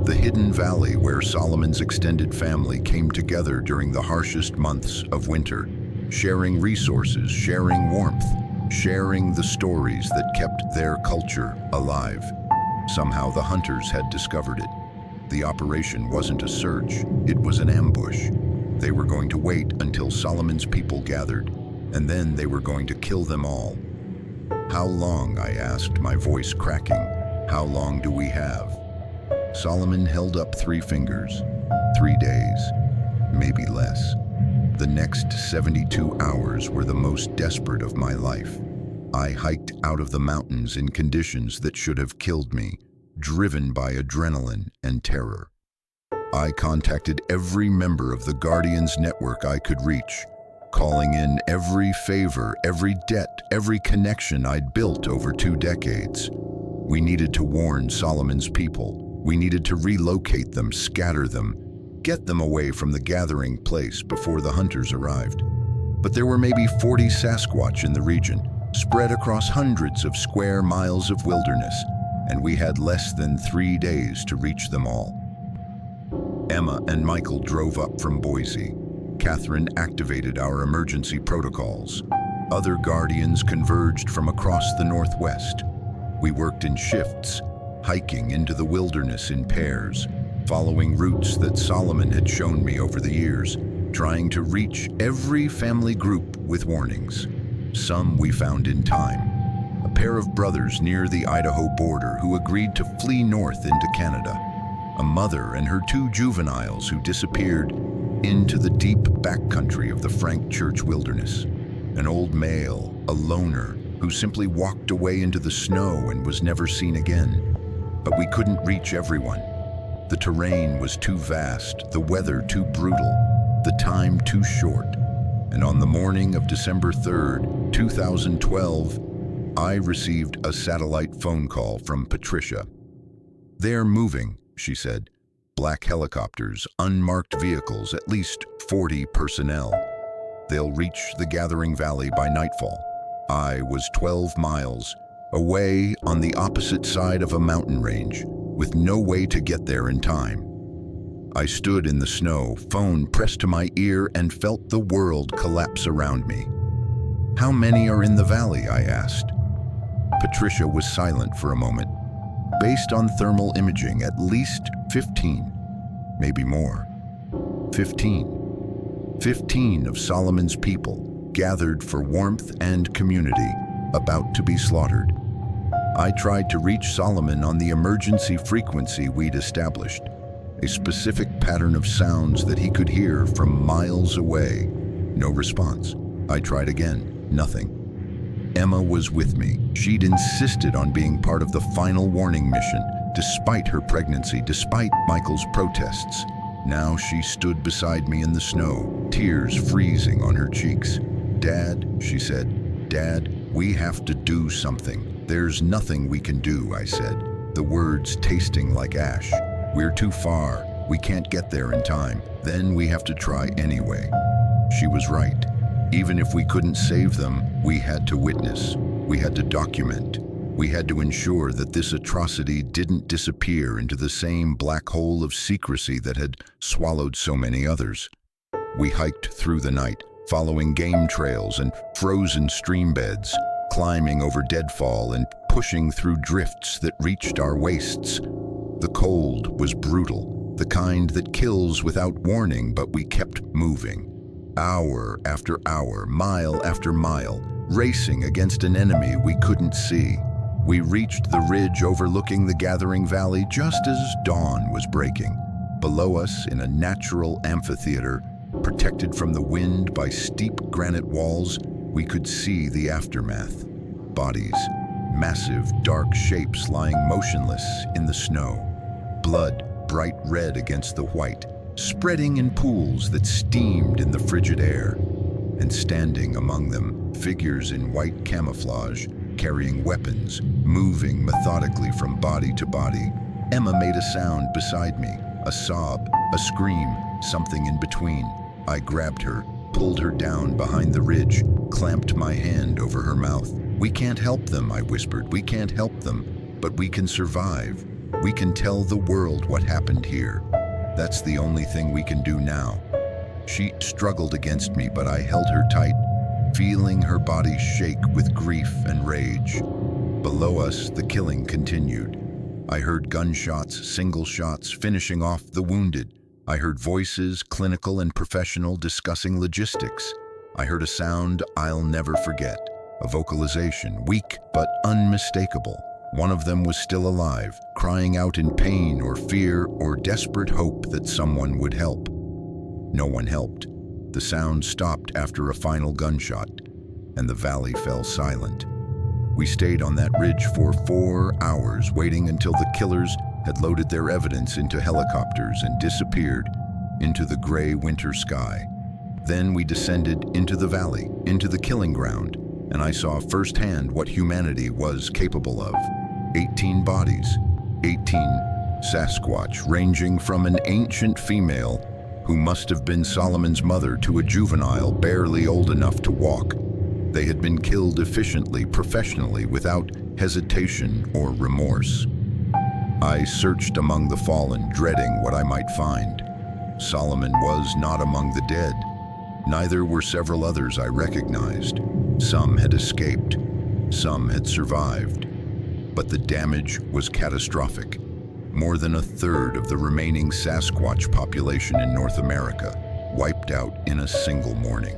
the hidden valley where Solomon's extended family came together during the harshest months of winter, sharing resources, sharing warmth, sharing the stories that kept their culture alive. Somehow the hunters had discovered it. The operation wasn't a search, it was an ambush. They were going to wait until Solomon's people gathered, and then they were going to kill them all. How long, I asked, my voice cracking. How long do we have? Solomon held up 3 fingers. 3 days, maybe less. The next 72 hours were the most desperate of my life. I hiked out of the mountains in conditions that should have killed me, driven by adrenaline and terror. I contacted every member of the Guardians network I could reach, calling in every favor, every debt, every connection I'd built over 2 decades. We needed to warn Solomon's people. We needed to relocate them, scatter them, get them away from the gathering place before the hunters arrived. But there were maybe 40 Sasquatch in the region, spread across hundreds of square miles of wilderness, and we had less than 3 days to reach them all. Emma and Michael drove up from Boise. Catherine activated our emergency protocols. Other Guardians converged from across the Northwest. We worked in shifts, hiking into the wilderness in pairs, following routes that Solomon had shown me over the years, trying to reach every family group with warnings. Some we found in time. A pair of brothers near the Idaho border who agreed to flee north into Canada. A mother and her 2 juveniles who disappeared into the deep backcountry of the Frank Church wilderness. An old male, a loner, who simply walked away into the snow and was never seen again. But we couldn't reach everyone. The terrain was too vast, the weather too brutal, the time too short. And on the morning of December 3rd, 2012, I received a satellite phone call from Patricia. "They're moving," she said. "Black helicopters, unmarked vehicles, at least 40 personnel. They'll reach the Gathering Valley by nightfall." I was 12 miles away on the opposite side of a mountain range, with no way to get there in time. I stood in the snow, phone pressed to my ear, and felt the world collapse around me. "How many are in the valley?" I asked. Patricia was silent for a moment. "Based on thermal imaging, at least 15, maybe more. 15. 15 of Solomon's people, gathered for warmth and community, about to be slaughtered." I tried to reach Solomon on the emergency frequency we'd established, a specific pattern of sounds that he could hear from miles away. No response. I tried again. Nothing. Emma was with me. She'd insisted on being part of the final warning mission, despite her pregnancy, despite Michael's protests. Now she stood beside me in the snow, tears freezing on her cheeks. "Dad," she said, "Dad, we have to do something." "There's nothing we can do," I said, the words tasting like ash. "We're too far. We can't get there in time. Then we have to try anyway." She was right. Even if we couldn't save them, we had to witness. We had to document. We had to ensure that this atrocity didn't disappear into the same black hole of secrecy that had swallowed so many others. We hiked through the night, following game trails and frozen stream beds, climbing over deadfall and pushing through drifts that reached our waists. The cold was brutal, the kind that kills without warning, but we kept moving. Hour after hour, mile after mile, racing against an enemy we couldn't see. We reached the ridge overlooking the Gathering Valley just as dawn was breaking. Below us, in a natural amphitheater, protected from the wind by steep granite walls, we could see the aftermath. Bodies, massive, dark shapes lying motionless in the snow. Blood, bright red against the white, spreading in pools that steamed in the frigid air. And standing among them, figures in white camouflage, carrying weapons, moving methodically from body to body. Emma made a sound beside me, a sob, a scream, something in between. I grabbed her, pulled her down behind the ridge, clamped my hand over her mouth. "We can't help them," I whispered. "We can't help them, but we can survive. We can tell the world what happened here. That's the only thing we can do now." She struggled against me, but I held her tight, feeling her body shake with grief and rage. Below us, the killing continued. I heard gunshots, single shots, finishing off the wounded. I heard voices, clinical and professional, discussing logistics. I heard a sound I'll never forget, a vocalization, weak but unmistakable. One of them was still alive, crying out in pain or fear or desperate hope that someone would help. No one helped. The sound stopped after a final gunshot, and the valley fell silent. We stayed on that ridge for 4 hours, waiting until the killers had loaded their evidence into helicopters and disappeared into the gray winter sky. Then we descended into the valley, into the killing ground, and I saw firsthand what humanity was capable of. 18 bodies, 18 Sasquatch, ranging from an ancient female who must have been Solomon's mother to a juvenile barely old enough to walk. They had been killed efficiently, professionally, without hesitation or remorse. I searched among the fallen, dreading what I might find. Solomon was not among the dead. Neither were several others I recognized. Some had escaped. Some had survived. But the damage was catastrophic. More than a third of the remaining Sasquatch population in North America wiped out in a single morning.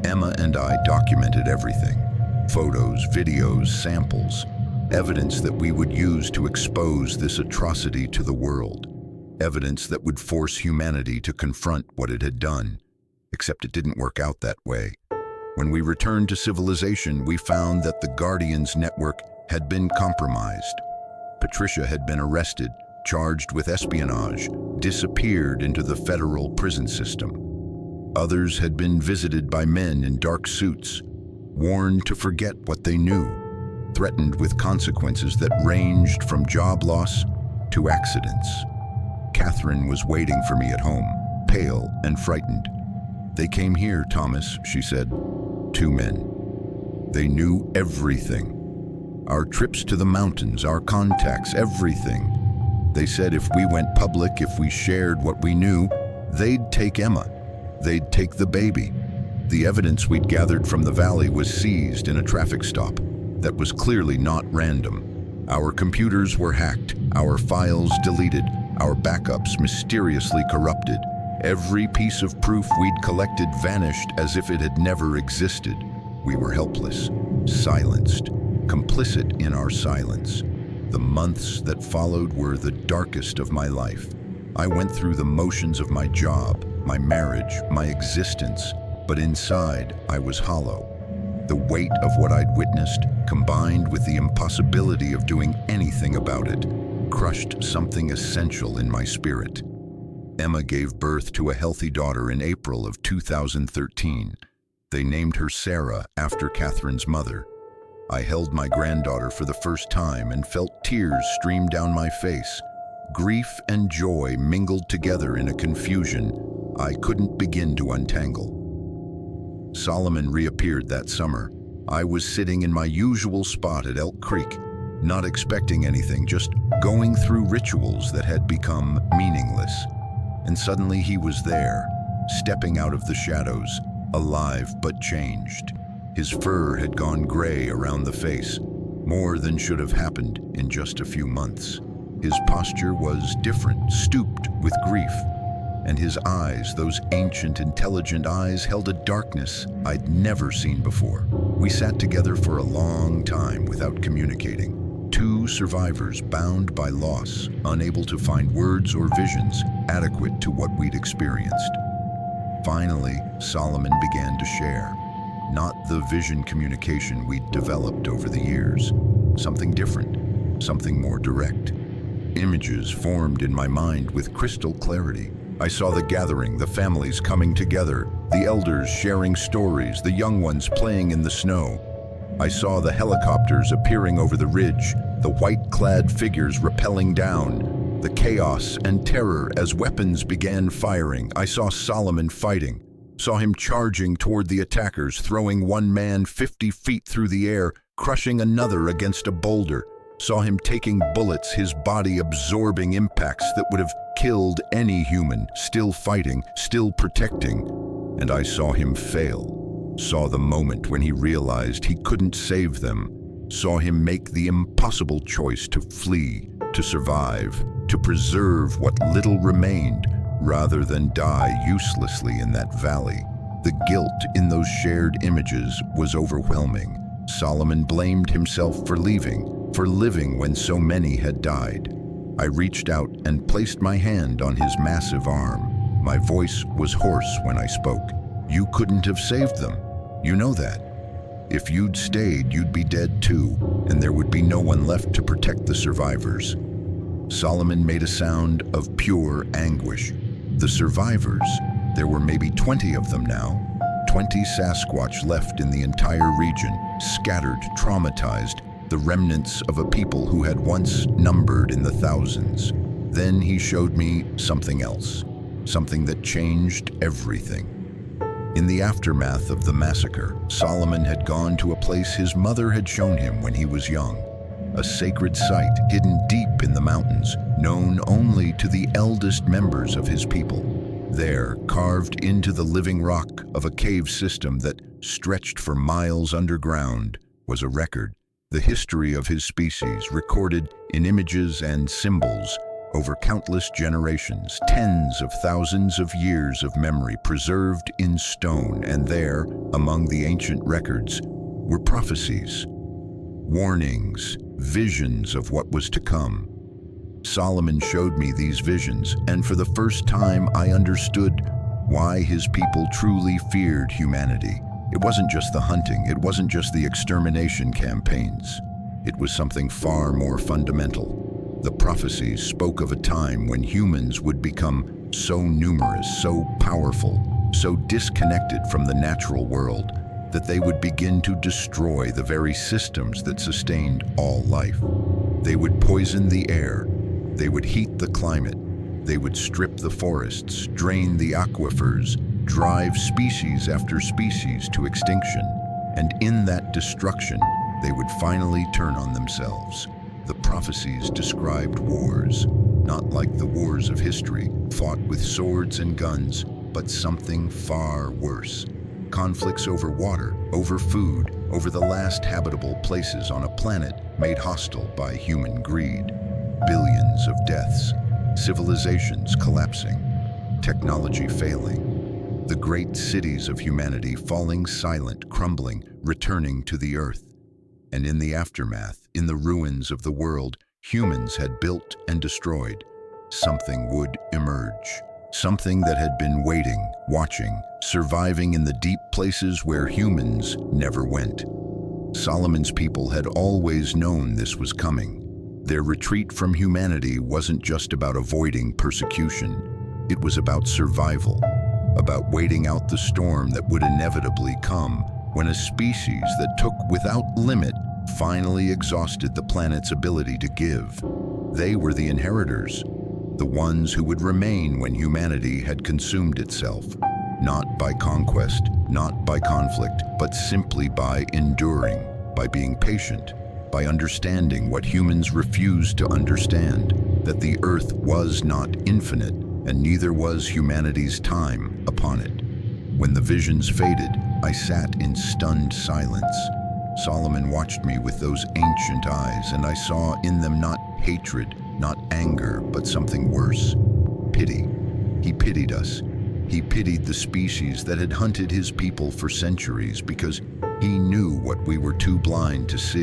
Emma and I documented everything: photos, videos, samples, evidence that we would use to expose this atrocity to the world, evidence that would force humanity to confront what it had done. Except it didn't work out that way. When we returned to civilization, we found that the Guardians network had been compromised. Patricia had been arrested, charged with espionage, disappeared into the federal prison system. Others had been visited by men in dark suits, warned to forget what they knew, threatened with consequences that ranged from job loss to accidents. Catherine was waiting for me at home, pale and frightened. "They came here, Thomas," she said. "Two men. They knew everything. Our trips to the mountains, our contacts, everything. They said if we went public, if we shared what we knew, they'd take Emma. They'd take the baby." The evidence we'd gathered from the valley was seized in a traffic stop. That was clearly not random. Our computers were hacked, our files deleted, our backups mysteriously corrupted. Every piece of proof we'd collected vanished as if it had never existed. We were helpless, silenced, complicit in our silence. The months that followed were the darkest of my life. I went through the motions of my job, my marriage, my existence, but inside I was hollow. The weight of what I'd witnessed, combined with the impossibility of doing anything about it, crushed something essential in my spirit. Emma gave birth to a healthy daughter in April of 2013. They named her Sarah after Catherine's mother. I held my granddaughter for the first time and felt tears stream down my face. Grief and joy mingled together in a confusion I couldn't begin to untangle. Solomon reappeared that summer. I was sitting in my usual spot at Elk Creek, not expecting anything, just going through rituals that had become meaningless. And suddenly he was there, stepping out of the shadows, alive but changed. His fur had gone gray around the face, more than should have happened in just a few months. His posture was different, stooped with grief. And his eyes, those ancient, intelligent eyes, held a darkness I'd never seen before. We sat together for a long time without communicating. Two survivors bound by loss, unable to find words or visions adequate to what we'd experienced. Finally, Solomon began to share. Not the vision communication we'd developed over the years. Something different, something more direct. Images formed in my mind with crystal clarity. I saw the gathering, the families coming together, the elders sharing stories, the young ones playing in the snow. I saw the helicopters appearing over the ridge, the white-clad figures rappelling down, the chaos and terror as weapons began firing. I saw Solomon fighting, saw him charging toward the attackers, throwing one man 50 feet through the air, crushing another against a boulder. Saw him taking bullets, his body absorbing impacts that would have killed any human, still fighting, still protecting. And I saw him fail. Saw the moment when he realized he couldn't save them. Saw him make the impossible choice to flee, to survive, to preserve what little remained, rather than die uselessly in that valley. The guilt in those shared images was overwhelming. Solomon blamed himself for living when so many had died. I reached out and placed my hand on his massive arm. My voice was hoarse when I spoke. "You couldn't have saved them. You know that. If you'd stayed, you'd be dead too, and there would be no one left to protect the survivors." Solomon made a sound of pure anguish. The survivors, there were maybe 20 of them now. 20 Sasquatch left in the entire region, scattered, traumatized, the remnants of a people who had once numbered in the thousands. Then he showed me something else, something that changed everything. In the aftermath of the massacre, Solomon had gone to a place his mother had shown him when he was young, a sacred site hidden deep in the mountains, known only to the eldest members of his people. There, carved into the living rock of a cave system that stretched for miles underground, was a record, the history of his species recorded in images and symbols over countless generations, tens of thousands of years of memory preserved in stone, and there, among the ancient records, were prophecies, warnings, visions of what was to come. Solomon showed me these visions, and for the first time I understood why his people truly feared humanity. It wasn't just the hunting, it wasn't just the extermination campaigns. It was something far more fundamental. The prophecies spoke of a time when humans would become so numerous, so powerful, so disconnected from the natural world that they would begin to destroy the very systems that sustained all life. They would poison the air, they would heat the climate, they would strip the forests, drain the aquifers, drive species after species to extinction, and in that destruction, they would finally turn on themselves. The prophecies described wars, not like the wars of history, fought with swords and guns, but something far worse. Conflicts over water, over food, over the last habitable places on a planet made hostile by human greed. Billions of deaths, civilizations collapsing, technology failing, the great cities of humanity falling silent, crumbling, returning to the earth. And in the aftermath, in the ruins of the world humans had built and destroyed, something would emerge. Something that had been waiting, watching, surviving in the deep places where humans never went. Solomon's people had always known this was coming. Their retreat from humanity wasn't just about avoiding persecution. It was about survival, about waiting out the storm that would inevitably come when a species that took without limit finally exhausted the planet's ability to give. They were the inheritors, the ones who would remain when humanity had consumed itself, not by conquest, not by conflict, but simply by enduring, by being patient, by understanding what humans refused to understand, that the earth was not infinite, and neither was humanity's time upon it. When the visions faded, I sat in stunned silence. Solomon watched me with those ancient eyes, and I saw in them not hatred, not anger, but something worse. Pity. He pitied us. He pitied the species that had hunted his people for centuries because he knew what we were too blind to see.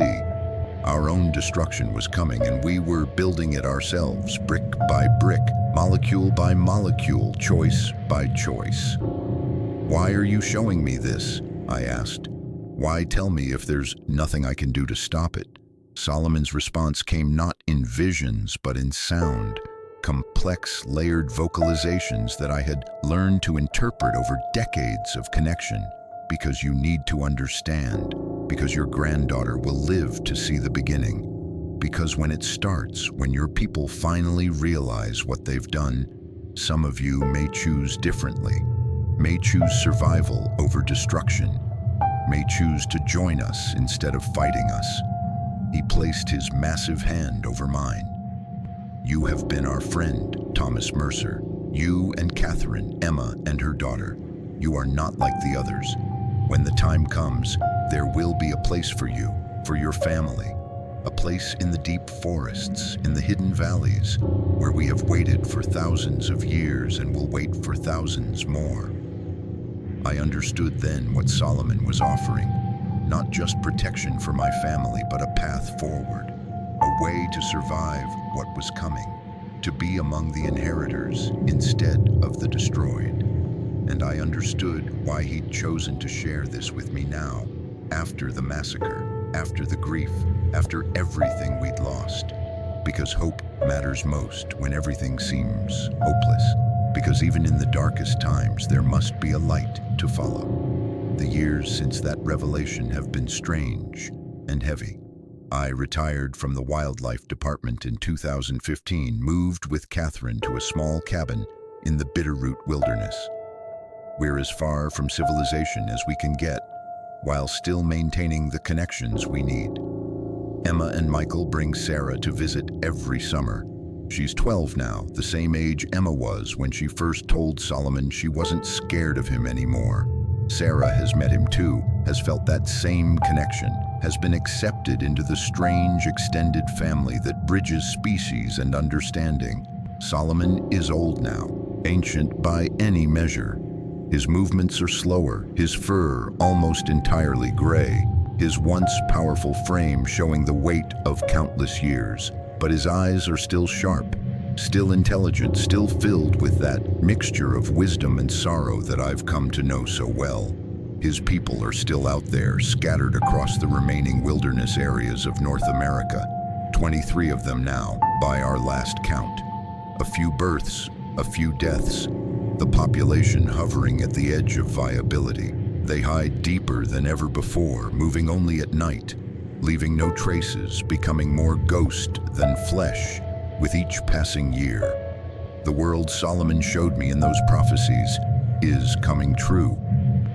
Our own destruction was coming, and we were building it ourselves, brick by brick, molecule by molecule, choice by choice. "Why are you showing me this?" I asked. "Why tell me if there's nothing I can do to stop it?" Solomon's response came not in visions, but in sound, complex, layered vocalizations that I had learned to interpret over decades of connection. Because you need to understand, because your granddaughter will live to see the beginning. Because when it starts, when your people finally realize what they've done, some of you may choose differently, may choose survival over destruction, may choose to join us instead of fighting us. He placed his massive hand over mine. "You have been our friend, Thomas Mercer. You and Catherine, Emma and her daughter. You are not like the others. When the time comes, there will be a place for you, for your family. A place in the deep forests, in the hidden valleys, where we have waited for thousands of years and will wait for thousands more." I understood then what Solomon was offering. Not just protection for my family, but a path forward. A way to survive what was coming. To be among the inheritors instead of the destroyed. And I understood why he'd chosen to share this with me now, after the massacre, after the grief, after everything we'd lost. Because hope matters most when everything seems hopeless. Because even in the darkest times, there must be a light to follow. The years since that revelation have been strange and heavy. I retired from the wildlife department in 2015, moved with Catherine to a small cabin in the Bitterroot Wilderness. We're as far from civilization as we can get, while still maintaining the connections we need. Emma and Michael bring Sarah to visit every summer. She's 12 now, the same age Emma was when she first told Solomon she wasn't scared of him anymore. Sarah has met him too, has felt that same connection, has been accepted into the strange extended family that bridges species and understanding. Solomon is old now, ancient by any measure. His movements are slower, his fur almost entirely gray, his once powerful frame showing the weight of countless years. But his eyes are still sharp, still intelligent, still filled with that mixture of wisdom and sorrow that I've come to know so well. His people are still out there, scattered across the remaining wilderness areas of North America. 23 of them now, by our last count. A few births, a few deaths, the population hovering at the edge of viability. They hide deeper than ever before, moving only at night, leaving no traces, becoming more ghost than flesh with each passing year. The world Solomon showed me in those prophecies is coming true.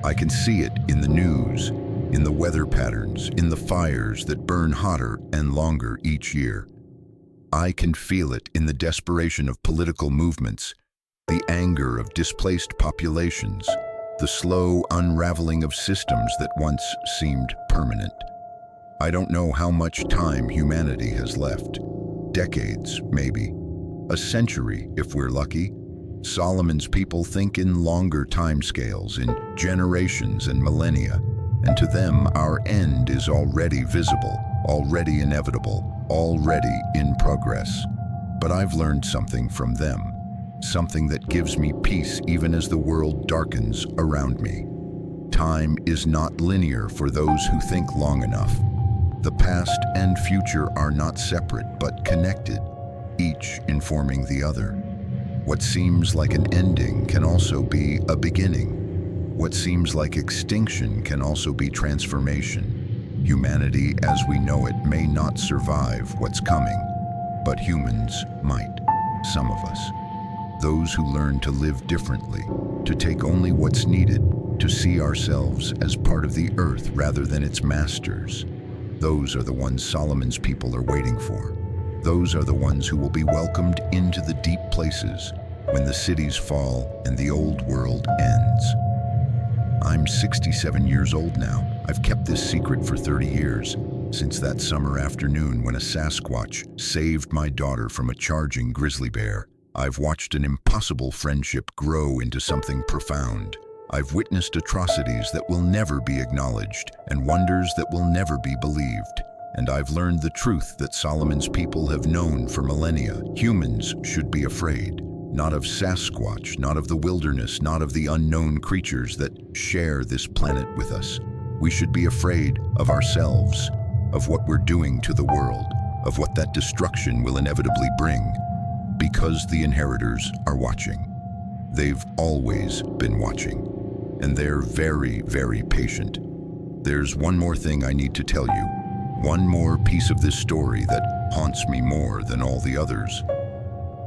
I can see it in the news, in the weather patterns, in the fires that burn hotter and longer each year. I can feel it in the desperation of political movements, the anger of displaced populations, the slow unraveling of systems that once seemed permanent. I don't know how much time humanity has left. Decades, maybe. A century, if we're lucky. Solomon's people think in longer timescales, in generations and millennia, and to them our end is already visible, already inevitable, already in progress. But I've learned something from them, something that gives me peace even as the world darkens around me. Time is not linear for those who think long enough. The past and future are not separate but connected, each informing the other. What seems like an ending can also be a beginning. What seems like extinction can also be transformation. Humanity as we know it may not survive what's coming, but humans might, some of us. Those who learn to live differently, to take only what's needed, to see ourselves as part of the earth rather than its masters. Those are the ones Solomon's people are waiting for. Those are the ones who will be welcomed into the deep places when the cities fall and the old world ends. I'm 67 years old now. I've kept this secret for 30 years, since that summer afternoon when a Sasquatch saved my daughter from a charging grizzly bear. I've watched an impossible friendship grow into something profound. I've witnessed atrocities that will never be acknowledged and wonders that will never be believed. And I've learned the truth that Solomon's people have known for millennia. Humans should be afraid, not of Sasquatch, not of the wilderness, not of the unknown creatures that share this planet with us. We should be afraid of ourselves, of what we're doing to the world, of what that destruction will inevitably bring, because the inheritors are watching. They've always been watching, and they're very, very patient. There's one more thing I need to tell you. One more piece of this story that haunts me more than all the others.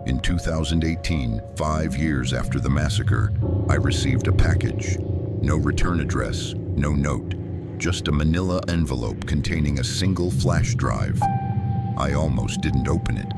In 2018, 5 years after the massacre, I received a package. No return address, no note, just a manila envelope containing a single flash drive. I almost didn't open it.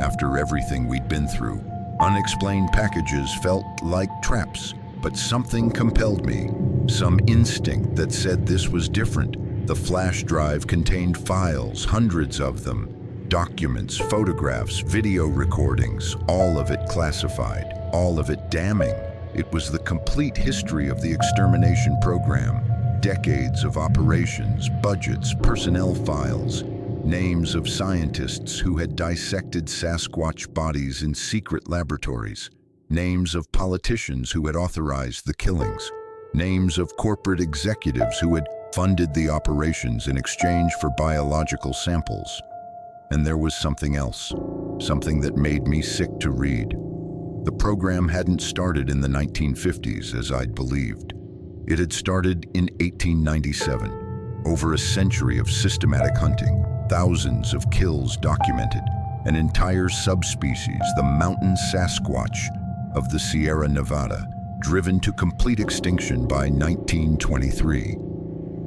After everything we'd been through, unexplained packages felt like traps, but something compelled me, some instinct that said this was different. The flash drive contained files, hundreds of them, documents, photographs, video recordings, all of it classified, all of it damning. It was the complete history of the extermination program, decades of operations, budgets, personnel files, names of scientists who had dissected Sasquatch bodies in secret laboratories, names of politicians who had authorized the killings, names of corporate executives who had funded the operations in exchange for biological samples. And there was something else, something that made me sick to read. The program hadn't started in the 1950s as I'd believed. It had started in 1897, over a century of systematic hunting, thousands of kills documented, an entire subspecies, the mountain Sasquatch of the Sierra Nevada, driven to complete extinction by 1923.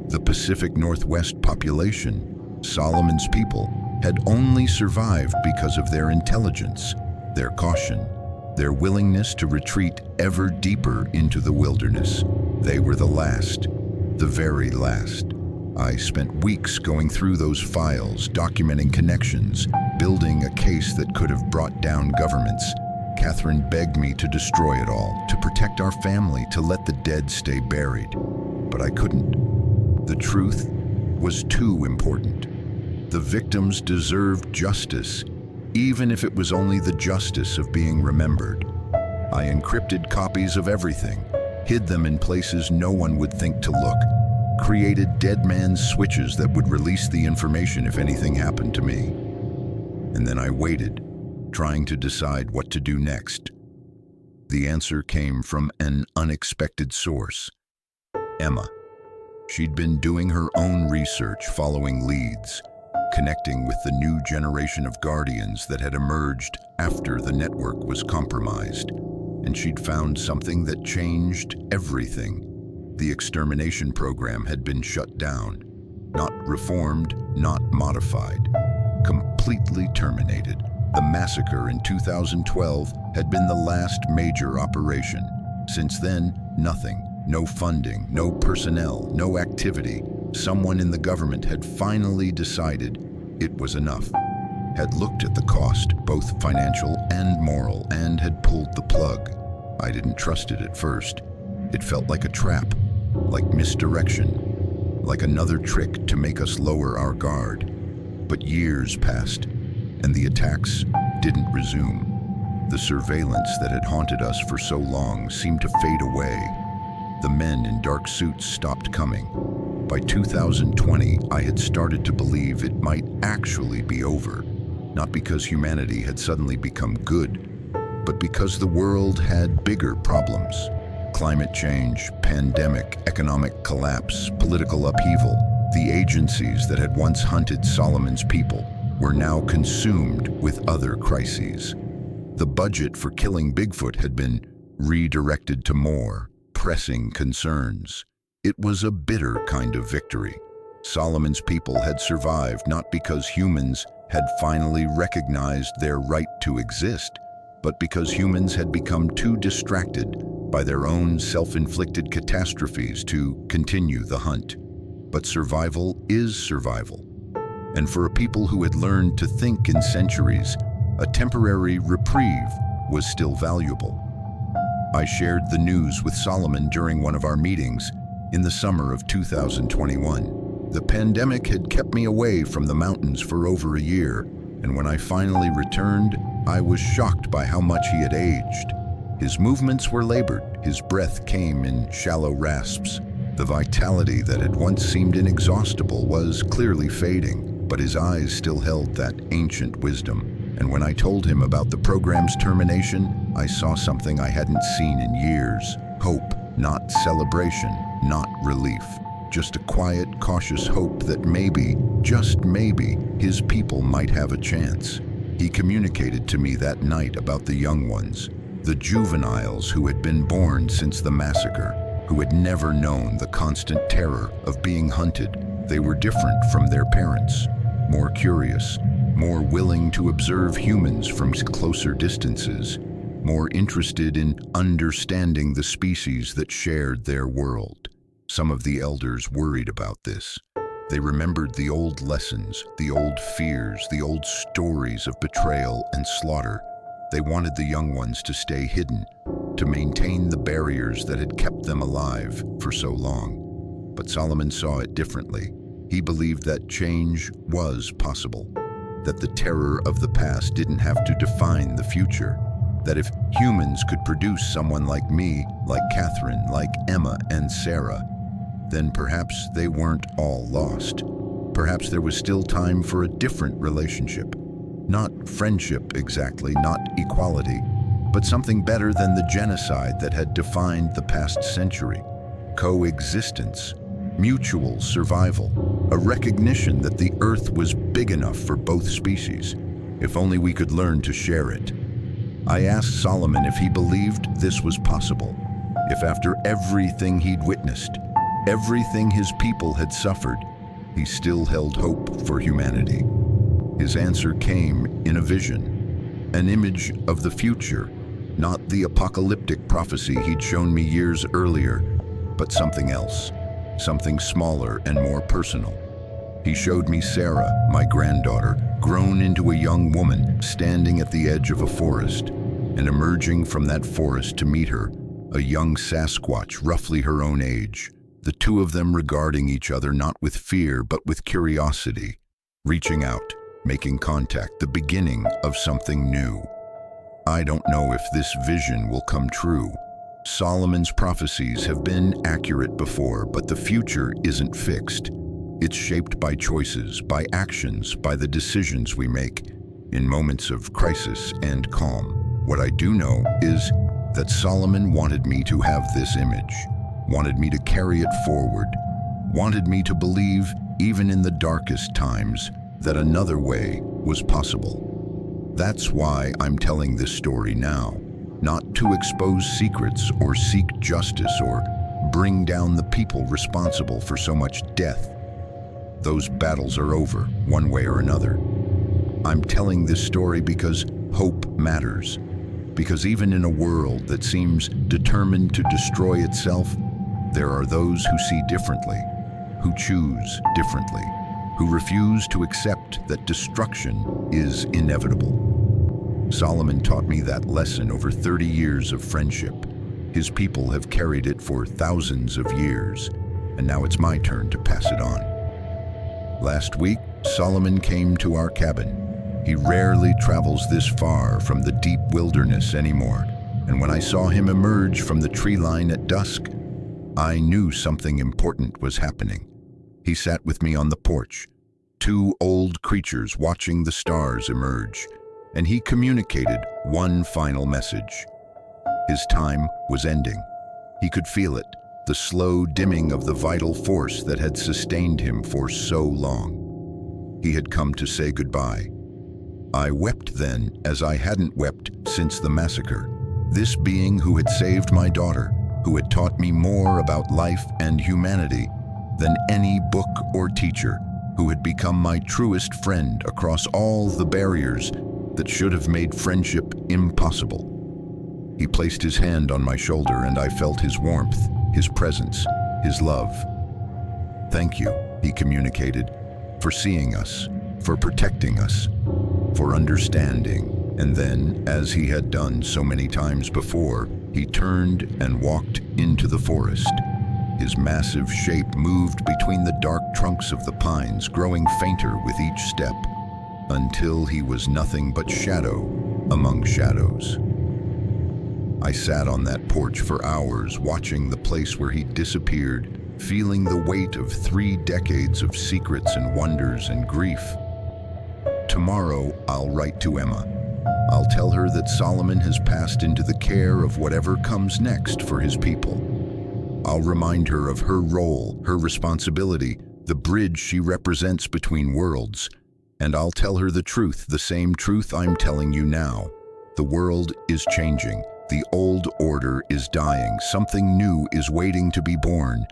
The Pacific Northwest population, Solomon's people, had only survived because of their intelligence, their caution, their willingness to retreat ever deeper into the wilderness. They were the last, the very last. I spent weeks going through those files, documenting connections, building a case that could have brought down governments. Catherine begged me to destroy it all, to protect our family, to let the dead stay buried. But I couldn't. The truth was too important. The victims deserved justice, even if it was only the justice of being remembered. I encrypted copies of everything, hid them in places no one would think to look, created dead man's switches that would release the information if anything happened to me. And then I waited, trying to decide what to do next. The answer came from an unexpected source: Emma. She'd been doing her own research, following leads, connecting with the new generation of guardians that had emerged after the network was compromised. And she'd found something that changed everything. The extermination program had been shut down, not reformed, not modified, completely terminated. The massacre in 2012 had been the last major operation. Since then, nothing. No funding, no personnel, no activity. Someone in the government had finally decided it was enough, had looked at the cost, both financial and moral, and had pulled the plug. I didn't trust it at first. It felt like a trap, like misdirection, like another trick to make us lower our guard. But years passed, and the attacks didn't resume. The surveillance that had haunted us for so long seemed to fade away. The men in dark suits stopped coming. By 2020, I had started to believe it might actually be over, not because humanity had suddenly become good, but because the world had bigger problems. Climate change, pandemic, economic collapse, political upheaval. The agencies that had once hunted Solomon's people were now consumed with other crises. The budget for killing Bigfoot had been redirected to more pressing concerns. It was a bitter kind of victory. Solomon's people had survived not because humans had finally recognized their right to exist, but because humans had become too distracted by their own self-inflicted catastrophes to continue the hunt. But survival is survival. And for a people who had learned to think in centuries, a temporary reprieve was still valuable. I shared the news with Solomon during one of our meetings in the summer of 2021. The pandemic had kept me away from the mountains for over a year, and when I finally returned, I was shocked by how much he had aged. His movements were labored, his breath came in shallow rasps. The vitality that had once seemed inexhaustible was clearly fading, but his eyes still held that ancient wisdom. And when I told him about the program's termination, I saw something I hadn't seen in years. Hope, not celebration, not relief. Just a quiet, cautious hope that maybe, just maybe, his people might have a chance. He communicated to me that night about the young ones, the juveniles who had been born since the massacre, who had never known the constant terror of being hunted. They were different from their parents, more curious, more willing to observe humans from closer distances, more interested in understanding the species that shared their world. Some of the elders worried about this. They remembered the old lessons, the old fears, the old stories of betrayal and slaughter. They wanted the young ones to stay hidden, to maintain the barriers that had kept them alive for so long. But Solomon saw it differently. He believed that change was possible, that the terror of the past didn't have to define the future, that if humans could produce someone like me, like Catherine, like Emma and Sarah, then perhaps they weren't all lost. Perhaps there was still time for a different relationship. Not friendship exactly, not equality, but something better than the genocide that had defined the past century. Coexistence, mutual survival, a recognition that the Earth was big enough for both species, if only we could learn to share it. I asked Solomon if he believed this was possible, if after everything he'd witnessed, everything his people had suffered, he still held hope for humanity. His answer came in a vision, an image of the future, not the apocalyptic prophecy he'd shown me years earlier, but something else. something smaller and more personal. He showed me Sarah, my granddaughter, grown into a young woman, standing at the edge of a forest, and emerging from that forest to meet her, a young Sasquatch, roughly her own age, the two of them regarding each other not with fear but with curiosity, reaching out, making contact, the beginning of something new. I don't know if this vision will come true. Solomon's prophecies have been accurate before, but the future isn't fixed. It's shaped by choices, by actions, by the decisions we make in moments of crisis and calm. What I do know is that Solomon wanted me to have this image, wanted me to carry it forward, wanted me to believe, even in the darkest times, that another way was possible. That's why I'm telling this story now, not to expose secrets or seek justice or bring down the people responsible for so much death. Those battles are over, one way or another. I'm telling this story because hope matters. Because even in a world that seems determined to destroy itself, there are those who see differently, who choose differently, who refuse to accept that destruction is inevitable. Solomon taught me that lesson over 30 years of friendship. His people have carried it for thousands of years, and now it's my turn to pass it on. Last week, Solomon came to our cabin. He rarely travels this far from the deep wilderness anymore, and when I saw him emerge from the tree line at dusk, I knew something important was happening. He sat with me on the porch, two old creatures watching the stars emerge, and he communicated one final message. His time was ending. He could feel it, the slow dimming of the vital force that had sustained him for so long. He had come to say goodbye. I wept then as I hadn't wept since the massacre. This being who had saved my daughter, who had taught me more about life and humanity than any book or teacher, who had become my truest friend across all the barriers that should have made friendship impossible. He placed his hand on my shoulder and I felt his warmth, his presence, his love. Thank you, he communicated, for seeing us, for protecting us, for understanding. And then, as he had done so many times before, he turned and walked into the forest. His massive shape moved between the dark trunks of the pines, growing fainter with each step, until he was nothing but shadow among shadows. I sat on that porch for hours, watching the place where he disappeared, feeling the weight of 3 decades of secrets and wonders and grief. Tomorrow, I'll write to Emma. I'll tell her that Solomon has passed into the care of whatever comes next for his people. I'll remind her of her role, her responsibility, the bridge she represents between worlds. And I'll tell her the truth, the same truth I'm telling you now. The world is changing. The old order is dying. Something new is waiting to be born,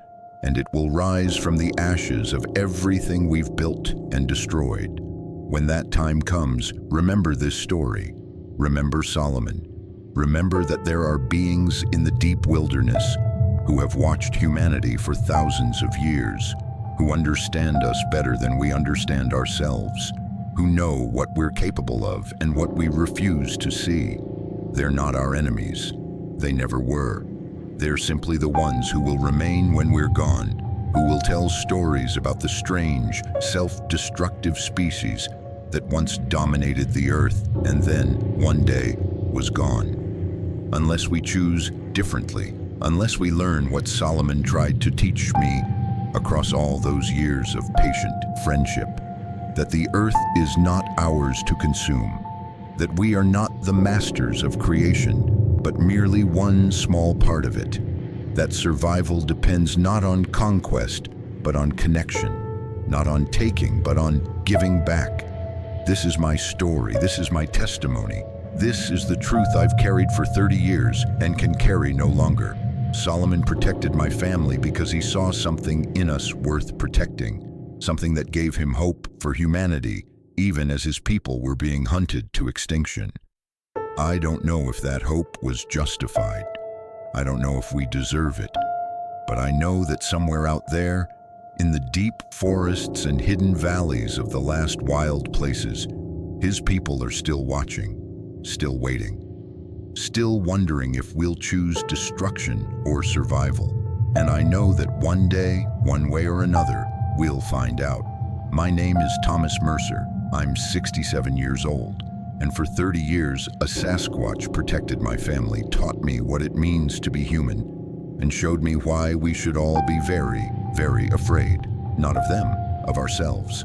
and it will rise from the ashes of everything we've built and destroyed. When that time comes, remember this story. Remember Solomon. Remember that there are beings in the deep wilderness who have watched humanity for thousands of years, who understand us better than we understand ourselves, who know what we're capable of and what we refuse to see. They're not our enemies. They never were. They're simply the ones who will remain when we're gone, who will tell stories about the strange, self-destructive species that once dominated the earth and then, one day, was gone. Unless we choose differently, unless we learn what Solomon tried to teach me across all those years of patient friendship, that the earth is not ours to consume, that we are not the masters of creation, but merely one small part of it, that survival depends not on conquest, but on connection, not on taking, but on giving back. This is my story, this is my testimony. This is the truth I've carried for 30 years and can carry no longer. Solomon protected my family because he saw something in us worth protecting, something that gave him hope for humanity, even as his people were being hunted to extinction. I don't know if that hope was justified. I don't know if we deserve it. But I know that somewhere out there, in the deep forests and hidden valleys of the last wild places, his people are still watching, still waiting, still wondering if we'll choose destruction or survival. And I know that one day, one way or another, we'll find out. My name is Thomas Mercer. I'm 67 years old. And for 30 years, a Sasquatch protected my family, taught me what it means to be human, and showed me why we should all be very, very afraid, not of them, of ourselves.